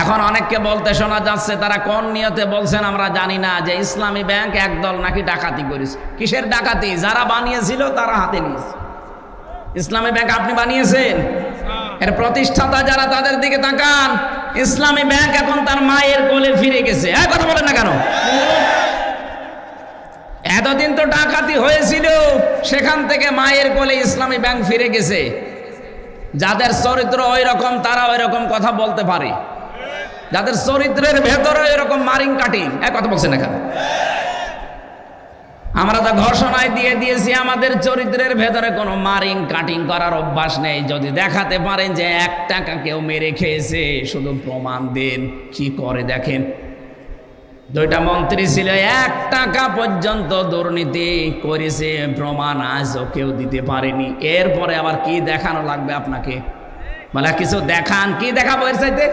এখন অনেককে বলতে শোনা যাচ্ছে, তারা কোন নিয়তে বলছেন আমরা জানি না, যে ইসলামী ব্যাংক একদল নাকি ডাকাতি করেছে। কিসের ডাকাতি? যারা বানিয়েছিল তারা হাতে নিয়েছে। ইসলামী ব্যাংক আপনি বানিয়েছেন? এর প্রতিষ্ঠাতা যারা, তাদের দিকে তাকান। ইসলামী ব্যাংক এখন তার মায়ের কোলে ফিরে গেছে। কথা বলেন না কেন? এতদিন তো ডাকাতি হয়েছিল, সেখান থেকে মায়ের কোলে ইসলামী ব্যাংক ফিরে গেছে। যাদের চরিত্র ওই রকম তারা ওই রকম কথা বলতে পারে, যাদের চরিত্রের ভেতরে এরকম মারিং কাটিং। কথা বলছেন না কেন? আমরা তো ঘোষণায় দিয়ে দিয়েছি আমাদের চরিত্রের ভেতরে কোনো মারিং কাটিং করার অভ্যাস নেই। যদি দেখাতে পারেন যে 1 টাকা কেউ মেরে খেয়েছে, শুধু প্রমাণ দেন। কি করে দেখেন, 2টা মন্ত্রী ছিল, 1 টাকা পর্যন্ত দুর্নীতি করেছে, প্রমাণ আজও কেউ দিতে পারেনি। এরপরে আবার কি দেখানো লাগবে আপনাকে? বলে কিছু দেখান। কি দেখাবো এর চাইতে?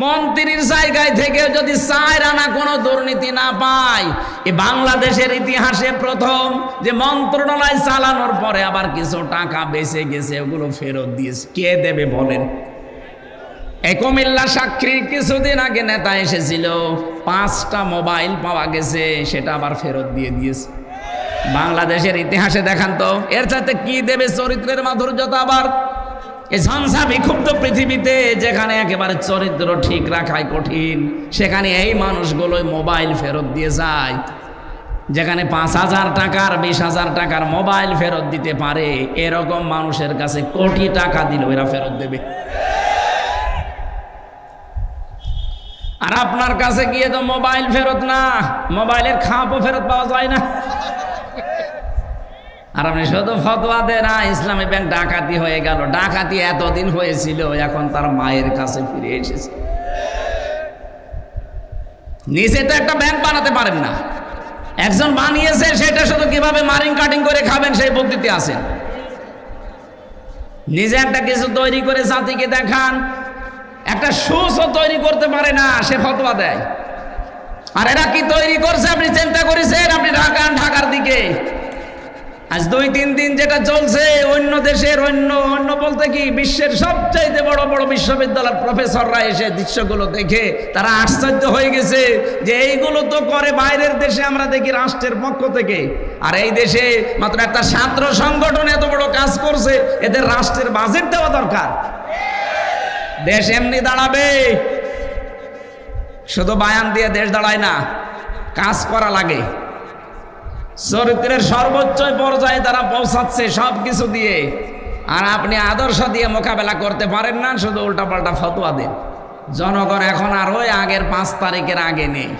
মন্ত্রীর জায়গায় থেকে যদি 4 আনা কোনো দুর্নীতি না পায়, এই বাংলাদেশের ইতিহাসে প্রথম যে মন্ত্রণালয় চালানোর পরে আবার কিছু টাকা বেঁচে গেছে, ওগুলো ফেরত দিয়েছে। কে দেবে বলেন? এই কুমিল্লা সাক্ষী কিছুদিন আগে নেতা এসেছিল, 5টা মোবাইল পাওয়া গেছে, সেটা আবার ফেরত দিয়ে দিয়েছে। বাংলাদেশের ইতিহাসে দেখান তো এর চাইতে কি দেবে চরিত্রের মাধুর্যতা? আবার এই ঝঞ্ঝা বিক্ষুব্ধ পৃথিবীতে, যেখানে একেবারে চরিত্র ঠিক রাখাই কঠিন, সেখানে এই মানুষগুলোই মোবাইল ফেরত দিয়ে যায়। যেখানে 5,000 টাকার 20,000 টাকার মোবাইল ফেরত দিতে পারে, এরকম মানুষের কাছে কোটি টাকা দিলেও এরা ফেরত দেবে। আর আপনার কাছে গিয়ে তো মোবাইল ফেরত না, মোবাইলের খাপও ফেরত পাওয়া যায় না। আর আপনি শুধু ফতোয়া দেন, ইসলামী ব্যাংক ডাকাতি হয়ে গেল। ডাকাতি এতদিন হয়েছিল, এখন তার মায়ের কাছে ফিরে এসেছে। নিজে তো একটা ব্যাংক বানাতে পারেন না, একজন বানিয়েছে, সেটা শুধু কিভাবে মারিং কাটিং করে খাবেন সেই পদ্ধতি আছেন। নিজে একটা কিছু তৈরি করে জাতিকে দেখান। একটা সুসও তৈরি করতে পারে না, সে ফতোয়া দেয়। আর এরা কি তৈরি করছে আপনি চিন্তা করেছেন? আপনি ঢাকার দিকে আজ 2-3 দিন যেটা চলছে, অন্য দেশের অন্য বলতে কি বিশ্বের সবচাইতে বড় বড় বিশ্ববিদ্যালয়ের প্রফেসররা এসে দৃশ্যগুলো দেখে তারা আশ্চর্য হয়ে গেছে যে এইগুলো তো করে বাইরের দেশে, আমরা দেখি রাষ্ট্রের পক্ষ থেকে। আর এই দেশে মাত্র একটা ছাত্র সংগঠন এত বড় কাজ করছে, এদের রাষ্ট্রের বাজেট দেওয়া দরকার। দেশ এমনি দাঁড়াবে, শুধু বায়ান দিয়ে দেশ দাঁড়ায় না, কাজ করা লাগে। চরিত্রের সর্বোচ্চ পর্যায়ে তারা পৌঁছাচ্ছে সব কিছু দিয়ে। আর আপনি আদর্শ দিয়ে মোকাবেলা করতে পারেন না, শুধু উল্টাপাল্টা ফতোয়া দেন। জনগণ এখন আর ওই আগের 5 তারিখের আগে নেই,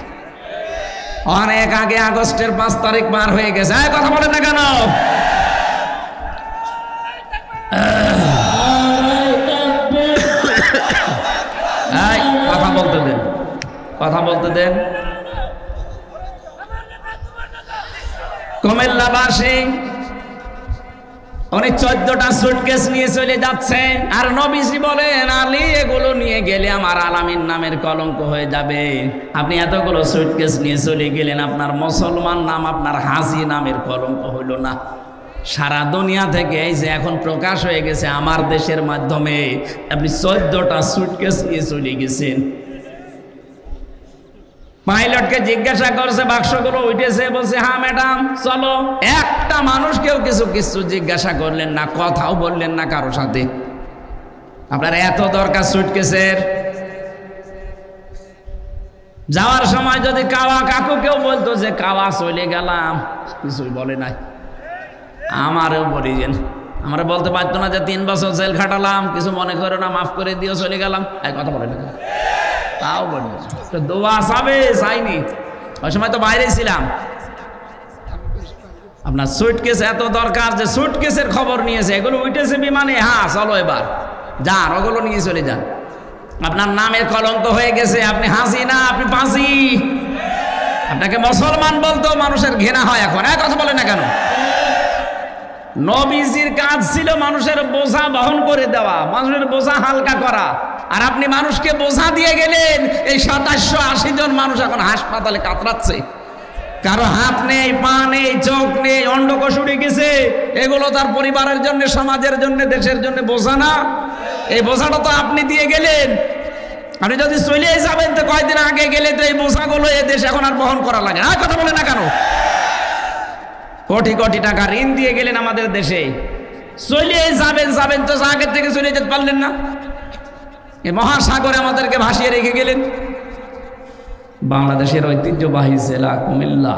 অনেক আগে আগস্টের 5 তারিখ পার হয়ে গেছে। কথা বলেন না কেন? কথা বলতে দেন, কথা বলতে দেন। কুমিল্লাবাসী উনি 14টা সুটকেস নিয়ে চলে যাচ্ছে, আর নবীজি বলেন, আলী এগুলো নিয়ে গেলে আমার আলামিন নামের কলঙ্ক হয়ে যাবে। আপনি এতগুলো সুটকেস নিয়ে চলে গেলেন, আপনার মুসলমান নাম আপনার হাজি নামের কলঙ্ক হইল না? সারা দুনিয়া থেকে এই যে এখন প্রকাশ হয়ে গেছে আমার দেশের মাধ্যমে, আপনি 14টা সুটকেস নিয়ে চলে গেছেন। পাইলটকে জিজ্ঞাসা করছে, বাক্সগুলো উঠেছে? বলছে হ্যাঁ ম্যাডাম, চলো। একটা মানুষ কেউ কিছু জিজ্ঞাসা করলেন না, কথাও বললেন না কারো সাথে। আপনার এত দরকার সুটকেসের? যাওয়ার সময় যদি কাওয়া কাকু কেউ বলতো যে কাওয়া চলে গেলাম, কিছুই বলে নাই। আমারও বলিছেন, আমরা বলতে পারতো না যে 3 বছর জেল খাটালাম, কিছু মনে করো না, মাফ করে দিও, চলে গেলাম? এই কথা বলে না, তাও বলবে তো দোয়া চাবে, চাইনি। ওই সময় তো বাইরে ছিলাম। আপনার সুটকেস এত দরকার যে সুটকেসের খবর নিয়েছে, এগুলো উঠেছে বিমানে, হ্যাঁ চলো এবার যান, ওগুলো নিয়ে চলে যান। আপনার নামের কলঙ্ক হয়ে গেছে, আপনি হাসি না, আপনি পাঁচি। আপনাকে মুসলমান বলতো মানুষের ঘৃণা হয় এখন। কথা বলে না কেন? নবীজির কাজ ছিল মানুষের বোঝা বহন করে দেওয়া, মানুষের বোঝা হালকা করা। আর আপনি মানুষকে বোঝা দিয়ে গেলেন। এই 2780 জন মানুষ এখন হাসপাতালে কাতরাচ্ছে, কারো হাত নেই, পা নেই, চোখ নেই, অন্ডকোষ উড়ে গেছে। এগুলো তার পরিবারের জন্য, সমাজের জন্য, দেশের জন্য বোঝা না? এই বোঝাটা তো আপনি দিয়ে গেলেন। আপনি যদি চলে যাবেন তো কয়েকদিন আগে গেলে তো এই বোঝাগুলো এ দেশ এখন আর বহন করা লাগে না। কথা বলে না কেন? কোটি কোটি টাকা ঋণ দিয়ে গেলেন আমাদের দেশে, চলে যাবেন তো আগের থেকে চলে যেতে পারলেন না। এই মহাসাগরে আমাদেরকে ভাসিয়ে রেখে গেলেন। বাংলাদেশের ঐতিহ্যবাহী জেলা কুমিল্লা,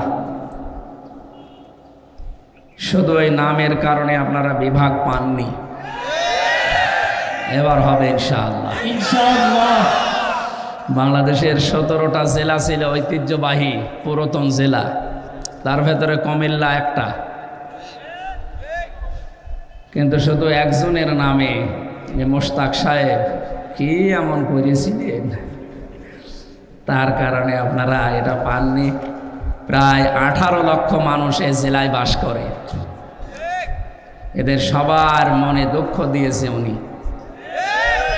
শুধু এই নামের কারণে আপনারা বিভাগ পাননি, এবার হবে ইনশাআল্লাহ। বাংলাদেশের 17টা জেলা ছিল ঐতিহ্যবাহী পুরাতন জেলা, তার ভেতরে কুমিল্লা একটা। কিন্তু শুধু একজনের নামে, মোশতাক সাহেব কি এমন করেছিলেন, তার কারণে আপনারা এটা পাননি। প্রায় 18 লক্ষ মানুষ এই জেলায় বাস করে, এদের সবার মনে দুঃখ দিয়েছে উনি।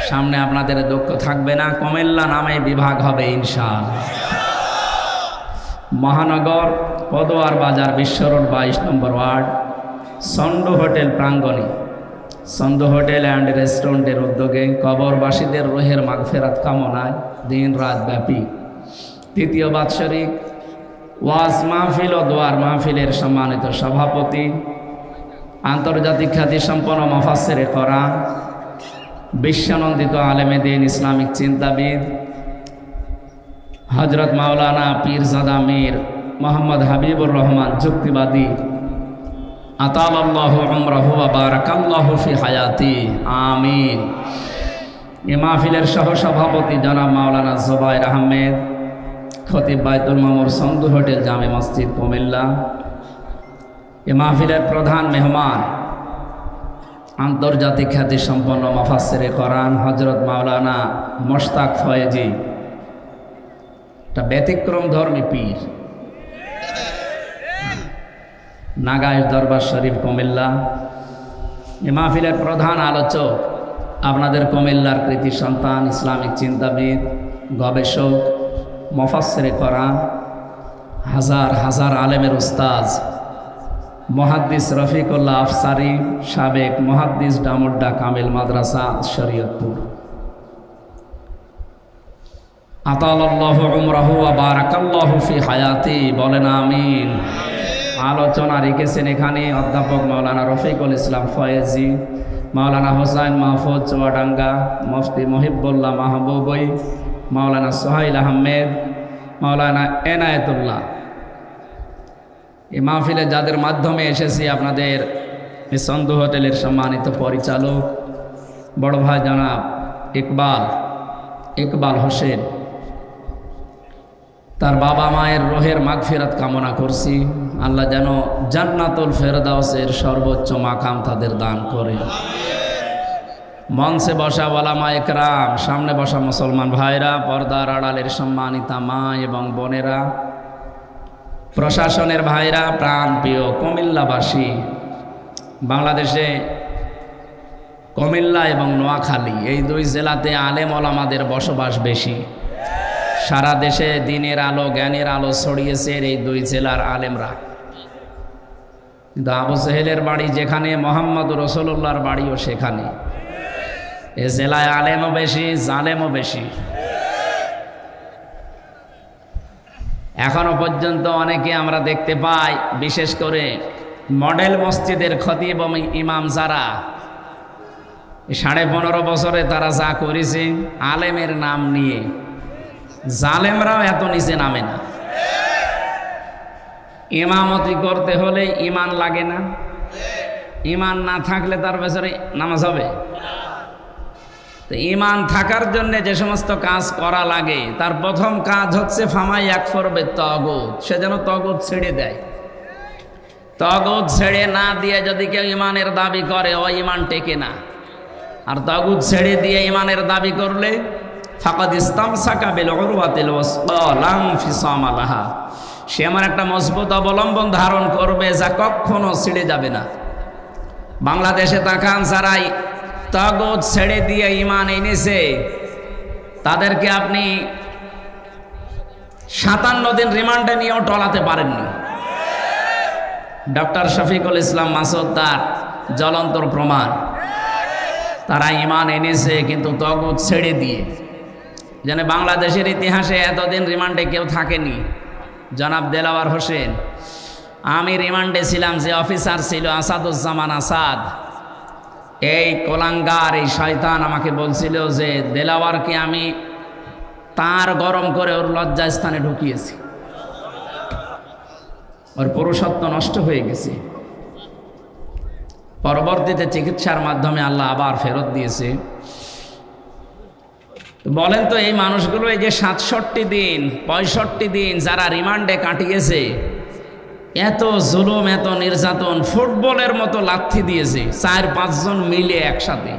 সামনে আপনাদের দুঃখ থাকবে না, কুমিল্লা নামে বিভাগ হবে ইনশাআল্লাহ। মহানগর পদোয়ার বাজার বিশ্ব রোড 22 নম্বর ওয়ার্ড সন্ডু হোটেল প্রাঙ্গণে, সন্ডু হোটেল অ্যান্ড রেস্টুরেন্টের উদ্যোগে কবরবাসীদের রুহের মাগফিরাত কামনায় দিন রাত ব্যাপী 3য় বাৎসরিক ওয়াজ মাহফিল ও দোয়ার মাহফিলের সম্মানিত সভাপতি, আন্তর্জাতিক খ্যাতিসম্পন্ন মুফাসসিরে কোরআন, বিশ্বনন্দিত আলেমে দ্বীন, ইসলামিক চিন্তাবিদ হযরত মাওলানা পীরজাদা মীর মোহাম্মদ হাবিবুর রহমান যুক্তিবাদী আতালাল্লাহু উমরাহু ওয়া বারাকাল্লাহু ফি হায়াতি, আমিন। এ মাহফিলের সহসভাপতি জনাব মাওলানা জুবায়ের আহমেদ, খতিব বাইতুল মামুর সন্দু হোটেল জামে মসজিদ কুমিল্লা। এ মাহফিলের প্রধান মেহমান আন্তর্জাতিক খ্যাতিসম্পন্ন মুফাসসিরে কোরআন হযরত মাওলানা মোশতাক ফয়েজি, একটা ব্যতিক্রম ধর্মী পীর, নাগাইশ দরবার শরীফ কুমিল্লা। এ মাহফিলের প্রধান আলোচক আপনাদের কুমিল্লার কৃতি সন্তান, ইসলামিক চিন্তাবিদ, গবেষক, মুফাসসিরে কোরআন, হাজার হাজার আলেমের উস্তাজ মুহাদ্দিস রফিকুল্লাহ আফসারি, সাবেক মুহাদ্দিস ডামুড্ডা কামিল মাদ্রাসা শরীয়তপুর। আতালাল্লাহু উমরাহু ওয়া বারাকাল্লাহু ফি হায়াতি, বলেন আমিন। আলোচনা রেখেছেন এখানে অধ্যাপক মাওলানা রফিকুল ইসলাম ফয়েজি, মাওলানা হোসাইন মাহফুজ চুয়াডাঙ্গা, মুফতি মহিবুল্লাহ মাহবুবই, মাওলানা সোহাইল আহমেদ, মাওলানা এনায়েতুল্লাহ। এই মাহফিলে যাদের মাধ্যমে এসেছি আপনাদের এই সন্দু হোটেলের সম্মানিত পরিচালক বড় ভাই জনাব ইকবাল হোসেন, তার বাবা মায়ের রুহের মাগফিরাত কামনা করছি। আল্লাহ যেন জান্নাতুল ফেরদাউসের সর্বোচ্চ মাকাম তাদের দান করে। মঞ্চে বসা ওলামা একরাম, সামনে বসা মুসলমান ভাইরা, পর্দার আড়ালের সম্মানিতা মা এবং বোনেরা, প্রশাসনের ভাইরা, প্রাণ প্রিয় কুমিল্লাবাসী। বাংলাদেশে কুমিল্লা এবং নোয়াখালী এই দুই জেলাতে আলেম ওলামাদের বসবাস বেশি। সারা দেশে দিনের আলো, জ্ঞানের আলো ছড়িয়েছে এই দুই জেলার আলেমরা। কিন্তু আবু জেহেলের বাড়ি যেখানে, মোহাম্মদ রসুল্লাহর বাড়িও সেখানে। এ জেলায় আলেমও বেশি, জালেমও বেশি। এখনো পর্যন্ত অনেকে আমরা দেখতে পাই, বিশেষ করে মডেল মসজিদের খতিব এবং ইমাম যারা 15.5 বছরে তারা যা করেছে আলেমের নাম নিয়ে, জালেমরাও এত নিচে নামে না। ইমামতি করতে হলে ইমান লাগে না? ইমান না থাকলে তার পেছনে নামাজ হবে? তো ইমান থাকার জন্য যে সমস্ত কাজ করা লাগে তার প্রথম কাজ হচ্ছে ফামাই ইয়াকফুর বিত্তাগুত, সে যেন তাগুত ছেড়ে দেয়। তাগুত ছেড়ে না দিয়ে যদি কেউ ইমানের দাবি করে, ও ইমান টেকে না। আর তাগুত ছেড়ে দিয়ে ইমানের দাবি করলে ফাকাদ ইসতামসাকা বিল উরওয়াতিল ওয়াসকা লা ইনফিসামা লাহা, সে আমার একটা মজবুত অবলম্বন ধারণ করবে যা কখনো ছিঁড়ে যাবে না। বাংলাদেশে তাকান, যারাই তাগুত ছেড়ে দিয়ে ইমান এনেছে তাদেরকে আপনি 57 দিন রিমান্ডে নিয়েও টলাতে পারেননি। ডক্টর শফিকুল ইসলাম মাসুদ তার জ্বলন্ত প্রমাণ। তারা ইমান এনেছে কিন্তু তাগুত ছেড়ে দিয়ে। যেন বাংলাদেশের ইতিহাসে এতদিন রিমান্ডে কেউ থাকেনি, জনাব দেলাওয়ার হোসেন। আমি রিমান্ডে ছিলাম, যে অফিসার ছিল আসাদুজ্জামান আসাদ, এই কোলাঙ্গার এই শয়তান আমাকে বলছিল যে দেলাওয়ারকে আমি তার গরম করে ওর লজ্জাস্থানে ঢুকিয়েছি, ওর পুরুষত্ব নষ্ট হয়ে গেছে। পরবর্তীতে চিকিৎসার মাধ্যমে আল্লাহ আবার ফেরত দিয়েছে। বলেন তো এই মানুষগুলো এই যে 67 দিন 65 দিন যারা রিমান্ডে কাটিয়েছে, এত জুলুম এত নির্যাতন, ফুটবলের মতো লাথি দিয়েছে 4-5 জন মিলে একসাথে,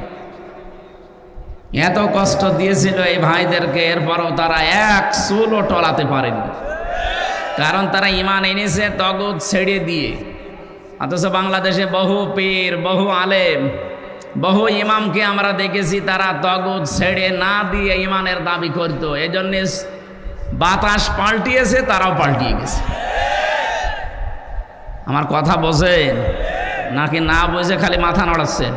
এত কষ্ট দিয়েছিল এই ভাইদেরকে, এরপরও তারা এক চুলও টলাতে পারেনি, কারণ তারা ঈমান এনেছে তগুত ছেড়ে দিয়ে। অথচ বাংলাদেশে বহু পীর, বহু আলেম, বহু ইমামকে আমরা দেখেছি তারা তগুত ছেড়ে না দিয়ে ঈমানের দাবি করত। এই জন্য বাতাস পাল্টিয়েছে, তারাও পাল্টিয়ে গেছে। আমার কথা বোঝেন নাকি না বুঝে খালি মাথা নড়াচ্ছেন?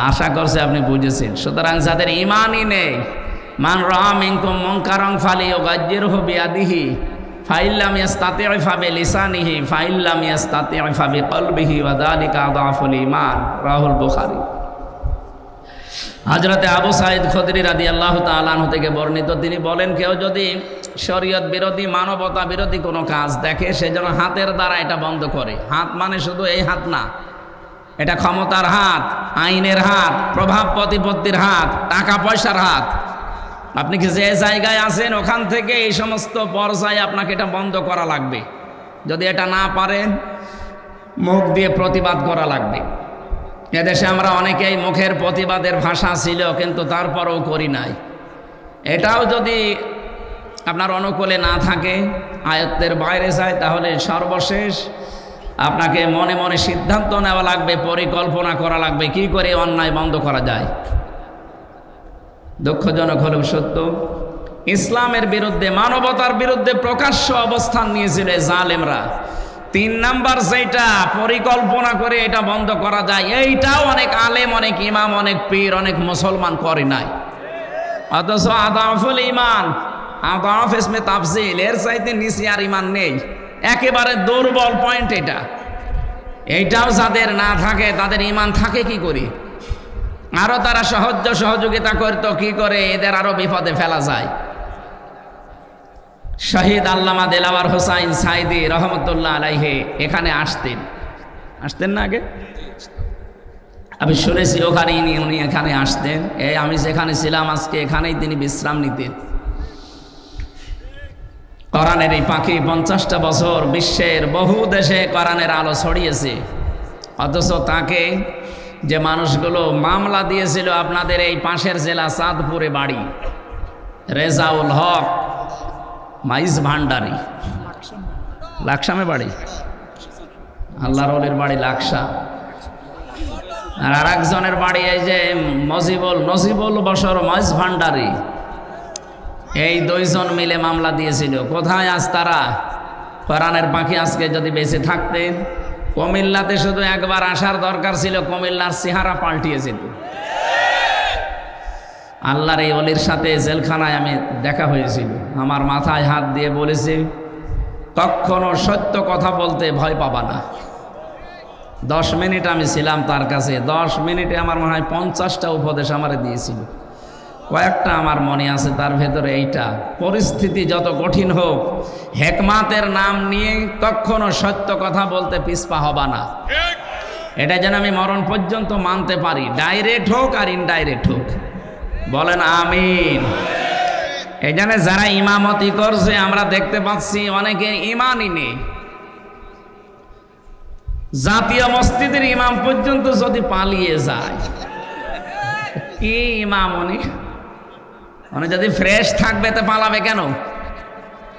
আশা করছে আপনি বুঝেছেন। সুতরাং যাদের ঈমানই নেই, মান রাআ মিনকুম মুনকারান ফালিয়ুগায়্যিরহু বিয়াদিহি ফাইল্লাম ইয়াস্তাতি' ফাবিলিসানিহি ফাইল্লাম ইয়াস্তাতি' ফাবিকলবিহি ওয়া যালিকা আযআফুল ঈমান, রাহুল বুখারী। হযরতে আবু সাঈদ খুদরি রাদিয়াল্লাহু তাআলা আনহু থেকে বর্ণিত, তিনি বলেন, কেউ যদি শরীয়ত বিরোধী, মানবতা বিরোধী কোনো কাজ দেখে, সে যেন হাতের দ্বারা এটা বন্ধ করে। হাত মানে শুধু এই হাত না, এটা ক্ষমতার হাত, আইনের হাত, প্রভাব প্রতিপত্তির হাত, টাকা পয়সার হাত। আপনি কি যে জায়গায় আছেন ওখান থেকে এই সমস্ত পর্যায়ে আপনাকে এটা বন্ধ করা লাগবে। যদি এটা না পারেন, মুখ দিয়ে প্রতিবাদ করা লাগবে। এদেশে আমরা অনেকেই মুখের প্রতিবাদের ভাষা ছিল, কিন্তু তারপরেও করি নাই। এটাও যদি আপনার অনুকূলে না থাকে, আয়ত্তের বাইরে যায়, তাহলে সর্বশেষ আপনাকে মনে মনে সিদ্ধান্ত নেওয়া লাগবে, পরিকল্পনা করা লাগবে কি করে অন্যায় বন্ধ করা যায়। দুঃখজনক হলেও সত্য, ইসলামের বিরুদ্ধে, মানবতার বিরুদ্ধে প্রকাশ্য অবস্থান নিয়েছিল জালেমরা। 3 নাম্বার যেটা পরিকল্পনা করে এটা বন্ধ করা যায়, এইটাও অনেক আলেম, অনেক ইমাম, অনেক পীর, অনেক মুসলমান করে নাই। অথচ আদাফুল ঈমান, আদাফ ইসমে তাফজিল, এর চাইতে নিচে আর ঈমান নেই। একেবারে দুর্বল পয়েন্ট এটা। এইটাও যাদের না থাকে, তাদের ঈমান থাকে কি করে? আরো তারা সহযোগিতা করতো কি করে এদের আরো বিপদে ফেলা যায়। শহীদ আল্লামা দেলাওয়ার হোসাইন সাইদি রহমতুল্লাহ আলাইহি এখানে আসতেন না আগে? আমি শুনেছি ওখানে উনি এখানে আসতেন। আমি যেখানে ছিলাম আজকে, এখানেই তিনি বিশ্রাম নিতেন। কোরআনের এই পাখি 50টা বছর বিশ্বের বহু দেশে কোরআনের আলো ছড়িয়েছে। অথচ তাকে যে মানুষগুলো মামলা দিয়েছিল, আপনাদের এই পাশের জেলা চাঁদপুরে বাড়ি, রেজাউল হক মাইজ ভান্ডারি, লাকসামে বাড়ি, আল্লাহর ওলির বাড়ি লাকসা, আর একজনের বাড়ি এই যে নজিবুল বশর মাইজ ভান্ডারি, এই 2 জন মিলে মামলা দিয়েছিল। কোথায় আজ তারা? কোরআনের পাখি আজকে যদি বেঁচে থাকতেন, কুমিল্লাতে শুধু একবার আসার দরকার ছিল, কুমিল্লার চেহারা পাল্টিয়ে যেত। আল্লাহর এই ওলির সাথে জেলখানায় আমি দেখা হয়েছিল। আমার মাথায় হাত দিয়ে বলেছে, কখনো সত্য কথা বলতে ভয় পাবা না। 10 মিনিট আমি ছিলাম তার কাছে। 10 মিনিটে আমার মনে হয় 50টা উপদেশ আমারে দিয়েছিল। কয়েকটা আমার মনে আছে, তার ভেতরে এইটা, পরিস্থিতি যত কঠিন হোক, হেকমাতের নাম নিয়ে কখনো সত্য কথা বলতে পিছপা হবা না। এটা যেন আমি মরণ পর্যন্ত মানতে পারি, ডাইরেক্ট হোক আর ইনডাইরেক্ট হোক। বলেন আমিন। এই জন্য যারা ইমামতি করছে আমরা দেখতে পাচ্ছি অনেকে ইমানই নেই। জাতীয় মসজিদের ইমাম পর্যন্ত যদি পালিয়ে যায়, কি ইমাম উনি যদি ফ্রেশ থাকবে তো পালাবে কেন?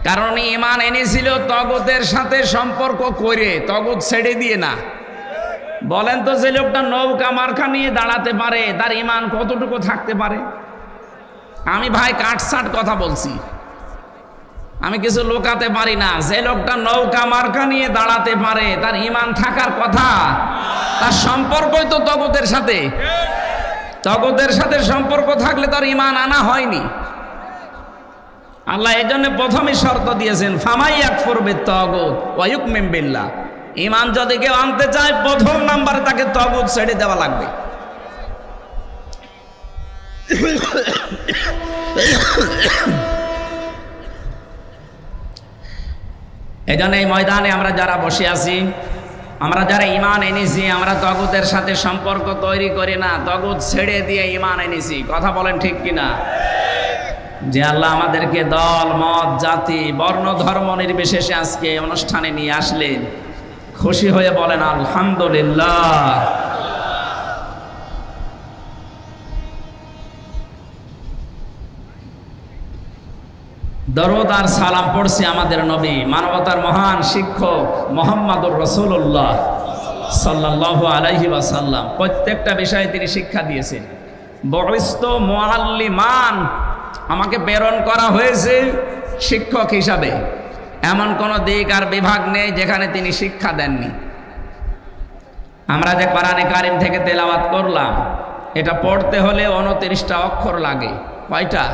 কারণ উনি ইমান এনেছিল তগুতের সাথে সম্পর্ক করে, তগুত ছেড়ে দিয়ে না। বলেন তো, যে লোকটা নৌকা মার্কা নিয়ে দাঁড়াতে পারে, তার ইমান কতটুকু থাকতে পারে? আমি ভাই কাটসাট কথা বলছি, আমি কিছু লুকাতে পারি না। যে লোকটা নৌকা মার্কা নিয়ে দাঁড়াতে পারে, তার ইমান থাকার কথা, তার সম্পর্কই তো তগুতের সাথে। তাগুতের সাথে সম্পর্ক থাকলে তার ঈমান আনা হয়নি। আল্লাহ এই জন্য প্রথমে শর্ত দিয়েছেন, ফামাই ইয়াকফুর বিত-তাগুত ওয়া ইউমিন বিল্লাহ। ঈমান যদি কেউ আনতে চায় প্রথম নাম্বারে তাকে তাগুত ছেড়ে দেওয়া লাগবে। এই জন্য এই ময়দানে আমরা যারা বসে আছি, আমরা যারা ঈমান এনেছি, আমরা তাগুতের সাথে সম্পর্ক তৈরি করি না, তাগুত ছেড়ে দিয়ে ঈমান এনেছি। কথা বলেন ঠিক কিনা? যে আল্লাহ আমাদেরকে দল মত জাতি বর্ণ ধর্ম নির্বিশেষে আজকে অনুষ্ঠানে নিয়ে আসলেন, খুশি হয়ে বলেন আলহামদুলিল্লাহ। দরুদ আর সালাম পড়ছি আমাদের নবী, মানবতার মহান শিক্ষক মুহাম্মদুর রাসূলুল্লাহ সাল্লাল্লাহু আলাইহি ওয়াসাল্লাম। প্রত্যেকটা বিষয়ে তিনি শিক্ষা দিয়েছেন। বুইসতু মুআল্লিমান, আমাকে প্রেরণ করা হয়েছে শিক্ষক হিসাবে। এমন কোন দিক আর বিভাগ নেই যেখানে তিনি শিক্ষা দেননি। আমরা যে কোরআনে কারিম থেকে তেলাওয়াত করলাম, এটা পড়তে হলে 29টা অক্ষর লাগে। কয়টা?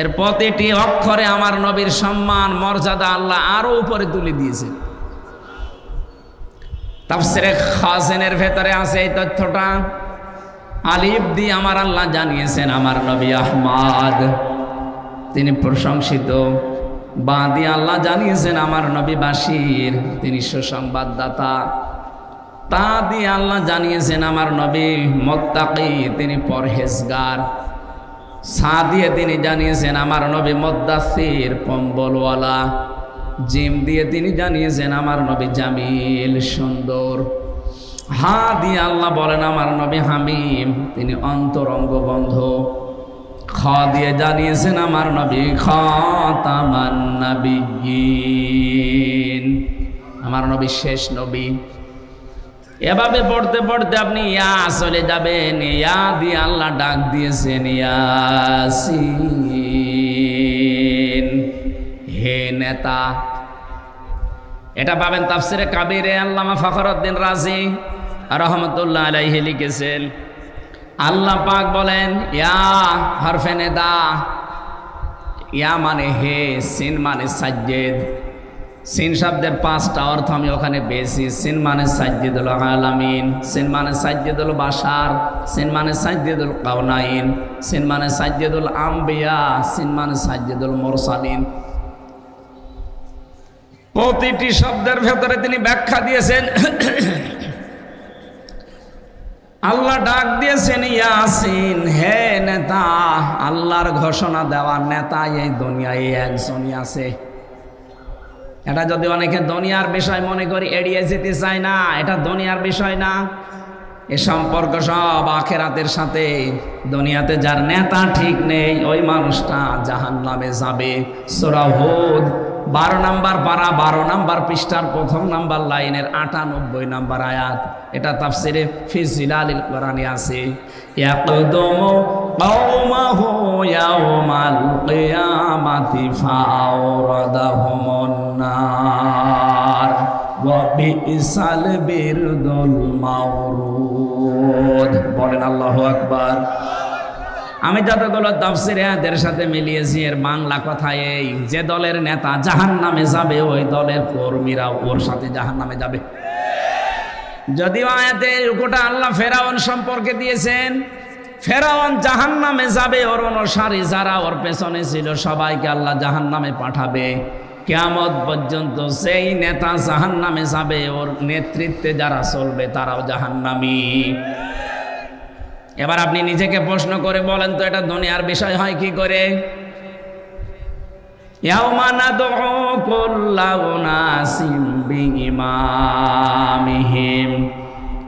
এর প্রতিটি অক্ষরে আমার নবীর সম্মান মর্যাদা আল্লাহ আরো উপরে তুলে দিয়েছেন। তাফসীরে খাজিনের ভেতরে আছে এই তথ্যটা। আলিফ দিয়ে আমার আল্লাহ জানিয়েছেন আমার নবী আহমদ, তিনি প্রশংসিত। বা দিয়ে আল্লাহ জানিয়েছেন আমার নবী বাশির, তিনি সুসংবাদদাতা। তা দিয়ে আল্লাহ জানিয়েছেন আমার নবী মুত্তাকি, তিনি পরহেজগার। সা দিয়ে তিনি জানিয়েছেন আমার নবী মুদ্দাসির, কম্বলওয়ালা। জিম দিয়ে তিনি জানিয়েছেন আমার নবী জামিল, সুন্দর। হা দিয়ে আল্লাহ বলেন আমার নবী হামিম, তিনি অন্তরঙ্গ বন্ধু। খ দিয়ে জানিয়েছেন আমার নবী খাতামান নাবিয়্যিন, আমার নবী শেষ নবী। এভাবে পড়তে পড়তে আপনি ইয়া চলে যাবেন। ইয়া দিয়ে আল্লাহ ডাক দিয়েছেন ইয়াসিন, হে নেতা। এটা পাবেন তাফসিরে কাবিরে। আল্লামা ফখরুদ্দিন রাজি রহমতুল্লাহ আলাইহি লিখেছেন, আল্লাহ পাক বলেন ইয়া হরফে নেদা। ইয়া মানে হে, সিন মানে সাজ্জেদ। সিন শব্দের 5টা অর্থ আমি ওখানে পেয়েছি। সিন মানে সাজ্জেদুল আলামিন, সিন মানে সাজ্জেদুল বাশার, সিন মানে সাজ্জেদুল কাউনাইন, সিন মানে সাজ্জেদুল আম্বিয়া, সিন মানে সাজ্জেদুল মুরসালিন। প্রতিটি শব্দের ভেতরে তিনি ব্যাখ্যা দিয়েছেন। আল্লাহ ডাক দিয়েছেন ইয়াসিন, হে নেতা। আল্লাহর ঘোষণা দেওয়ার নেতা এই দুনিয়ায় একজনই আছে। এটা যদি অনেকে দুনিয়ার বিষয় মনে করি এড়িয়ে যেতে চায় না, এটা দুনিয়ার বিষয় না। এ সম্পর্ক সব আখিরাতের সাথে। দুনিয়াতে যার নেতা ঠিক নেই ওই মানুষটা জাহান্নামে যাবে। সূরা হুদ 12 নম্বর পারা 12 নম্বর পৃষ্ঠার 1ম নম্বর লাইনের 98 নম্বর আয়াত। এটা তাফসিরে ফি জিলালিল কোরআনে আছে। ইয়াকদুমু কওমাহু ইয়াওমাল কিয়ামাতি ফাওরাদাহুমুন নার ওয়া বিইসাল বিরদুল মাওরুদ। বলেন আল্লাহু আকবার। আমি যতগুলো তাফসীরে এদের সাথে মিলিয়েছি, এর বাংলা কথা এই, যে দলের নেতা জাহান্নামে যাবে ওই দলের কর্মীরা ওর সাথে জাহান্নামে যাবে। যদিও আয়াতে রুকুটা আল্লাহ ফেরাউন সম্পর্কে দিয়েছেন, ফেরাউন জাহান্নামে যাবে, ওর অনুসারী যারা ওর পেছনে ছিল সবাইকে আল্লাহ জাহান্নামে পাঠাবে। কিয়ামত পর্যন্ত সেই নেতা জাহান্নামে যাবে, ওর নেতৃত্বে যারা চলবে তারাও জাহান্নামী। এবার আপনি নিজেকে প্রশ্ন করে বলেন তো, এটা দুনিয়ার বিষয় হয় কি করে? ইয়াউমা নাদউ কুল্লা উনাসিম বিইমামিহিম,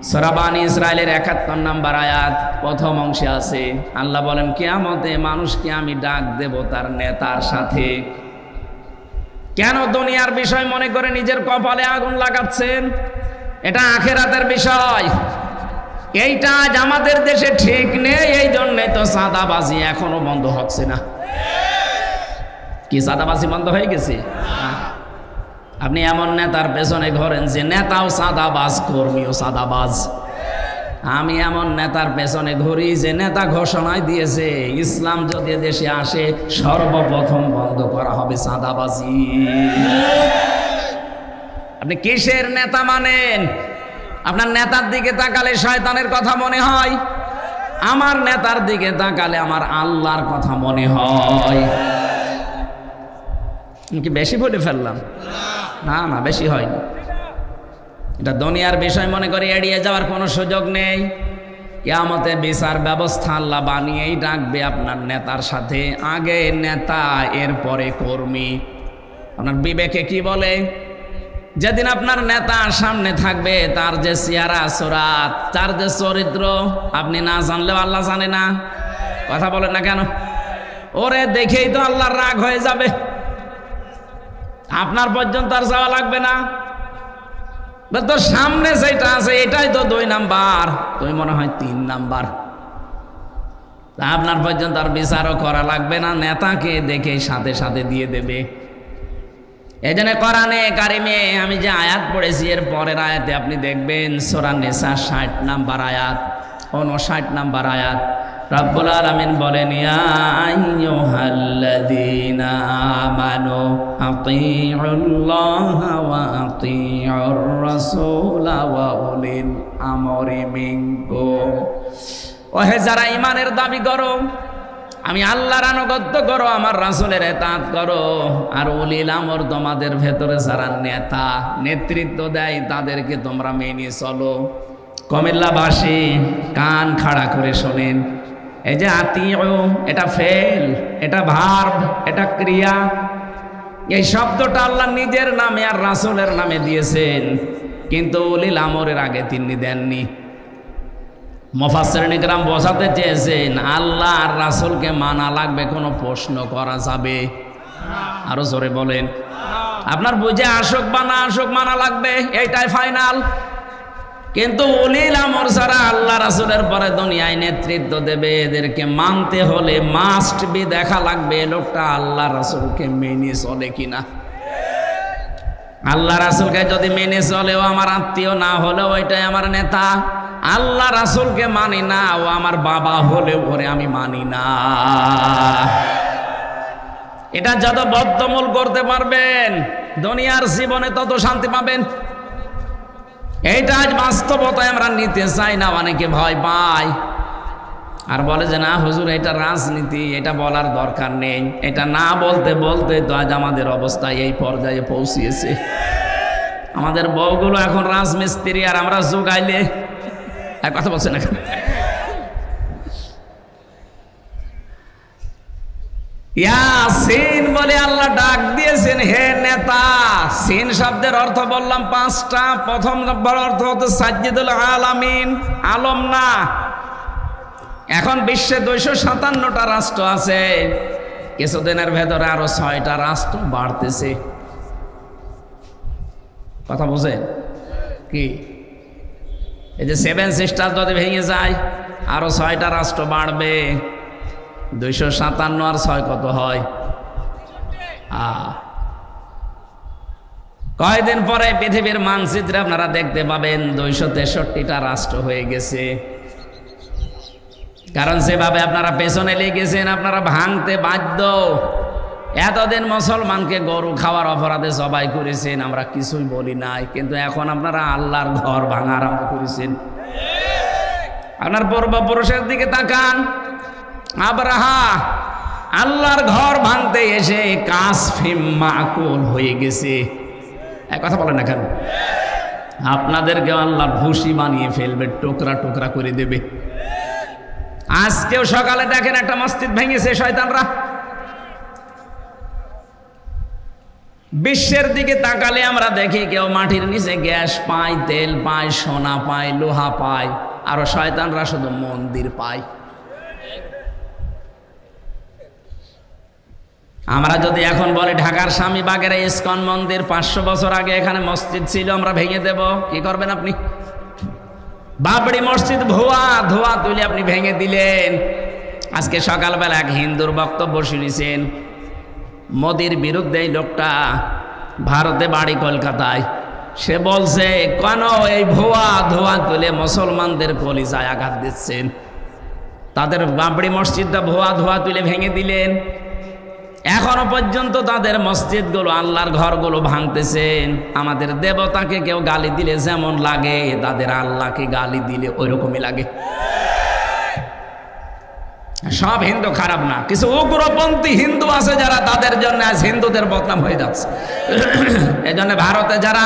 সূরা বানী ইসরাইলের 71 নম্বর আয়াত 1ম অংশে আছে। আল্লাহ বলেন কিয়ামতে মানুষকে আমি ডাক দেব তার নেতার সাথে। কেন দুনিয়ার বিষয় মনে করে নিজের কপালে আগুন লাগাচ্ছেন? এটা আখিরাতের বিষয়। এইটা আজ আমাদের দেশে ঠিক নেই, এই জন্যে তো চাঁদাবাজি এখনো বন্ধ হচ্ছে না। কি চাঁদাবাজি বন্ধ হয়ে গেছে? আপনি এমন নেতার পেছনে ঘোরেন যে নেতাও চাঁদাবাজ, কর্মীও চাঁদাবাজ। আমি এমন নেতার পেছনে ঘুরি যে নেতা ঘোষণায় দিয়েছে ইসলাম যদি দেশে আসে সর্বপ্রথম বন্ধ করা হবে চাঁদাবাজি। আপনি কিসের নেতা মানেন? আপনার নেতার দিকে তাকালে শয়তানের কথা মনে হয়, আমার নেতার দিকে তাকালে আমার আল্লাহর কথা মনে হয়। কি বেশি বলে ফেললাম? না না, বেশি হয়নি। এটা দুনিয়ার বিষয় মনে করে এড়িয়ে যাওয়ার কোনো সুযোগ নেই। কিয়ামতের বিচার ব্যবস্থা আল্লাহ বানিয়েই রাখবে আপনার নেতার সাথে। আগে নেতা, এরপরে কর্মী। আপনার বিবেকে কি বলে? যেদিন আপনার নেতা সামনে থাকবে, তার যে চেহারা সুরাত, তার যে চরিত্র আপনি না জানলেও আল্লাহ জানে না। কথা বলেন না কেন? ওরে দেখেই তো আল্লাহর রাগ হয়ে যাবে। আপনার পর্যন্ত আর যাওয়া লাগবে না। তো সামনে যেটা আছে এটাই তো 2 নাম্বার, তুমি মনে হয় 3 নাম্বার। আপনার পর্যন্ত আর বিচারও করা লাগবে না, নেতাকে দেখে সাথে সাথে দিয়ে দেবে। এই জন্য কোরআনে কারিমে আমি যে আয়াত পড়েছি এর পরের আয়াতে আপনি দেখবেন সূরা নিসা 60 নাম্বার আয়াত, 59 নাম্বার আয়াত। রব্বুল আলামিন বলেন, ইয়া আইয়ুহাল্লাযীনা আমানু আতিউল্লাহা ওয়া আতিউর রাসূলা ওয়া উলিল আমরি মিনকুম। ওহে যারা ঈমানের দাবি করো, আমি আল্লাহর আনুগত্য করো, আমার রাসূলের ইতাআত করো, আর উলিল আমর তোমাদের ভেতরে যারা নেতা নেতৃত্ব দেয় তাদেরকে তোমরা মেনে চলো। কুমিল্লাবাসী কান খাড়া করে শোনেন, এই যে আতিউ, এটা ফেল, এটা ভার্ব, এটা ক্রিয়া। এই শব্দটা আল্লাহ নিজের নামে আর রাসূলের নামে দিয়েছেন, কিন্তু উলিল আমরের আগে তিনি দেননি। মুফাসসিরিন ইকরাম বোঝাতে চেয়েছেন আল্লাহ আর রাসূলকে মানা লাগবে, কোনো প্রশ্ন করা যাবে? আরো জোরে বলেন। আপনার বুঝে আসুক বা না আসুক মানা লাগবে, এইটাই ফাইনাল। কিন্তু উলিল আমর যারা আল্লাহ রাসূলের পরে দুনিয়ায় নেতৃত্ব দেবে, এদেরকে মানতে হলে মাস্ট বি দেখা লাগবে লোকটা আল্লাহ রাসূলকে মেনে চলে কিনা। আল্লাহ রাসূলকে যদি মেনে চলেও আমার আত্মীয়, না হলেও ওইটাই আমার নেতা। আল্লাহ রাসূলকে মানি না, ও আমার বাবা হলেও ওরে আমি মানি না। এটা যত বদ্ধমূল করতে পারবেন দুনিয়ার জীবনে তত শান্তি পাবেন। এইটা আজ বাস্তবতায় আমরা নিতে চাই না, অনেকে ভয় পায় আর বলে যে না হুজুর এটা রাজনীতি, এটা বলার দরকার নেই। এটা না বলতে বলতে তো আজ আমাদের অবস্থা এই পর্যায়ে পৌঁছিয়েছে। আমাদের বউগুলো এখন রাজমিস্ত্রি, আর আমরা যোগাইলে কথা বলছে না। ইয়াসিন বলে আল্লাহ ডাক দিয়েছেন, হে নেতা। সিন শব্দের অর্থ বললাম 5টা। প্রথম নম্বর অর্থ হচ্ছে সাজ্জিদুল আলামিন, আলম না। এখন বিশ্বে 257টা রাষ্ট্র আছে, কিছুদিনের ভেতরে আরো 6টা রাষ্ট্র বাড়তেছে। কথা বুঝেন কি? এই যে 7 সিস্টার যদি ভেঙে যায় আরো 6টা রাষ্ট্র বাড়বে। 257 আর 6 কত হয়? কয়েকদিন পরে পৃথিবীর মানচিত্রে আপনারা দেখতে পাবেন 263টা রাষ্ট্র হয়ে গেছে। কারণ যেভাবে আপনারা পেছনে লেগেছেন আপনারা ভাঙতে বাধ্য। এতদিন মুসলমানকে গরু খাওয়ার অপরাধে জবাই করেছেন, আমরা কিছুই বলি নাই, কিন্তু এখন আপনারা আল্লাহর ঘর ভাঙা আরম্ভ করেছেন। আপনার পূর্বপুরুষের দিকে তাকান। আব্রাহা আল্লাহর ঘর ভাঙতে এসে কাসফিম মাকুল হয়ে গেছে। এক কথা বলেন না কেন? আপনাদেরকে আল্লাহ ভুসি বানিয়ে ফেলবে, টুকরা টুকরা করে দেবে। আজকেও সকালে দেখেন একটা মসজিদ ভেঙেছে শয়তানরা। বিশ্বের দিকে তাকালে আমরা দেখি কেউ মাটির নিচে গ্যাস পায়, তেল পায়, সোনা পায়, লোহা পায়, আরো শয়তানরা শুধু মন্দির পায়। আমরা যদি এখন বলি ঢাকার স্বামীবাগের ইসকন মন্দির 500 বছর আগে এখানে মসজিদ ছিল, আমরা ভেঙে দেব, কি করবেন আপনি? বাবরি মসজিদ ধোয়া তুলে আপনি ভেঙে দিলেন। আজকে সকালবেলা এক হিন্দুর বক্তব্য শুনেছেন, মোদির বিরুদ্ধে এই লোকটা, ভারতে বাড়ি কলকাতায়, সে বলছে কেন এই ভুয়া ধোয়া তুলে মুসলমানদের কলিজায় আঘাত দিচ্ছেন? তাদের বাবরি মসজিদটা ভুয়া ধোয়া তুলে ভেঙে দিলেন। এখনো পর্যন্ত তাদের মসজিদগুলো, আল্লাহর ঘরগুলো ভাঙতেছেন। আমাদের দেবতাকে কেউ গালি দিলে যেমন লাগে, তাদের আল্লাহকে গালি দিলে ওই রকমই লাগে। সব হিন্দু খারাপ না, কিছু উগ্রপন্থী হিন্দু আছে যারা, তাদের জন্য আজ হিন্দুদের বদনাম হয়ে যাচ্ছে। এই জন্য ভারতে যারা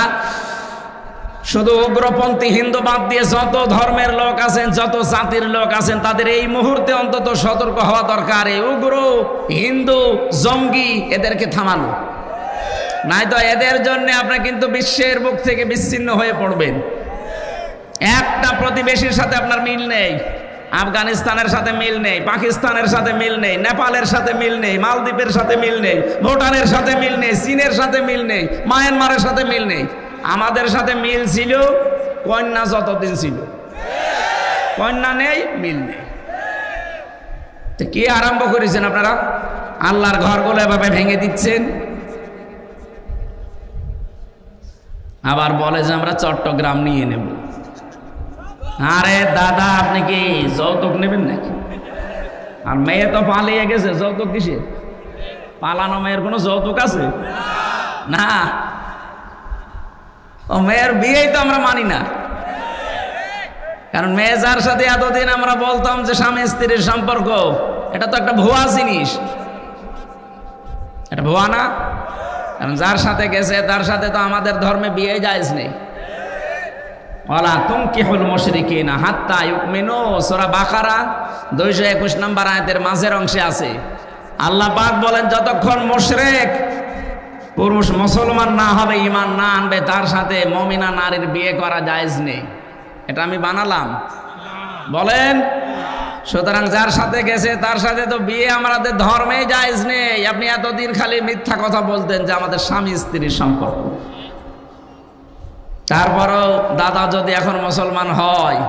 শুধু উগ্রপন্থী হিন্দু বাদ দিয়ে যত ধর্মের লোক আছেন, যত জাতির লোক আছেন, তাদের এই মুহূর্তে অন্তত সতর্ক হওয়া দরকার। এই উগ্র হিন্দু জঙ্গি এদেরকে থামানো, নাই তো এদের জন্য আপনি কিন্তু বিশ্বের বুক থেকে বিচ্ছিন্ন হয়ে পড়বেন। একটা প্রতিবেশীর সাথে আপনার মিল নেই, আফগানিস্তানের সাথে মিল নেই, পাকিস্তানের সাথে মিল নেই, নেপালের সাথে মিল নেই, মালদ্বীপের সাথে মিল নেই, ভুটানের সাথে মিল নেই, চীনের সাথে মিল নেই, মায়ানমারের সাথে মিল নেই। আমাদের সাথে মিল ছিল কন্যা যতদিন ছিল, কন্যা নেই, মিল নেই। তো কি আরম্ভ করেছেন আপনারা? আল্লাহর ঘরগুলো এভাবে ভেঙে দিচ্ছেন। আবার বলে যে আমরা চট্টগ্রাম নিয়ে নেব। আরে দাদা, আপনি কি যৌতুক নেবেন নাকি? আর মেয়ে তো পালিয়ে গেছে, যৌতুক কিসের? পালানো মেয়ের কোনো যৌতুক আছে না? ও মেয়ের বিয়েই তো আমরা মানি না। কারণ মেয়ে যার সাথে এতদিন আমরা বলতাম যে স্বামী স্ত্রীর সম্পর্ক, এটা তো একটা ভুয়া জিনিস। এটা ভুয়া না? কারণ যার সাথে গেছে তার সাথে তো আমাদের ধর্মে বিয়ে জায়েজ নেই। ওয়ালা তুনকিহুল মুশরিকিনা হাত্তা ইউমিনু, সূরা বাকারা 221 নম্বর আয়াতের মাঝের অংশে আছে। আল্লাহ পাক বলেন, যতক্ষণ মুশরিক পুরুষ মুসলমান না হবে, ঈমান না আনবে, তার সাথে মুমিনা নারীর বিয়ে করা জায়েজ নেই। এটা আমি বানালাম? বলেন। সুতরাং যার সাথে গেছে তার সাথে তো বিয়ে আমাদের ধর্মে জায়েজ নেই। আপনি এতদিন খালি মিথ্যা কথা বলতেন যে আমাদের স্বামী স্ত্রীর সম্পর্ক। তারপরও দাদা যদি এখন মুসলমান হয়,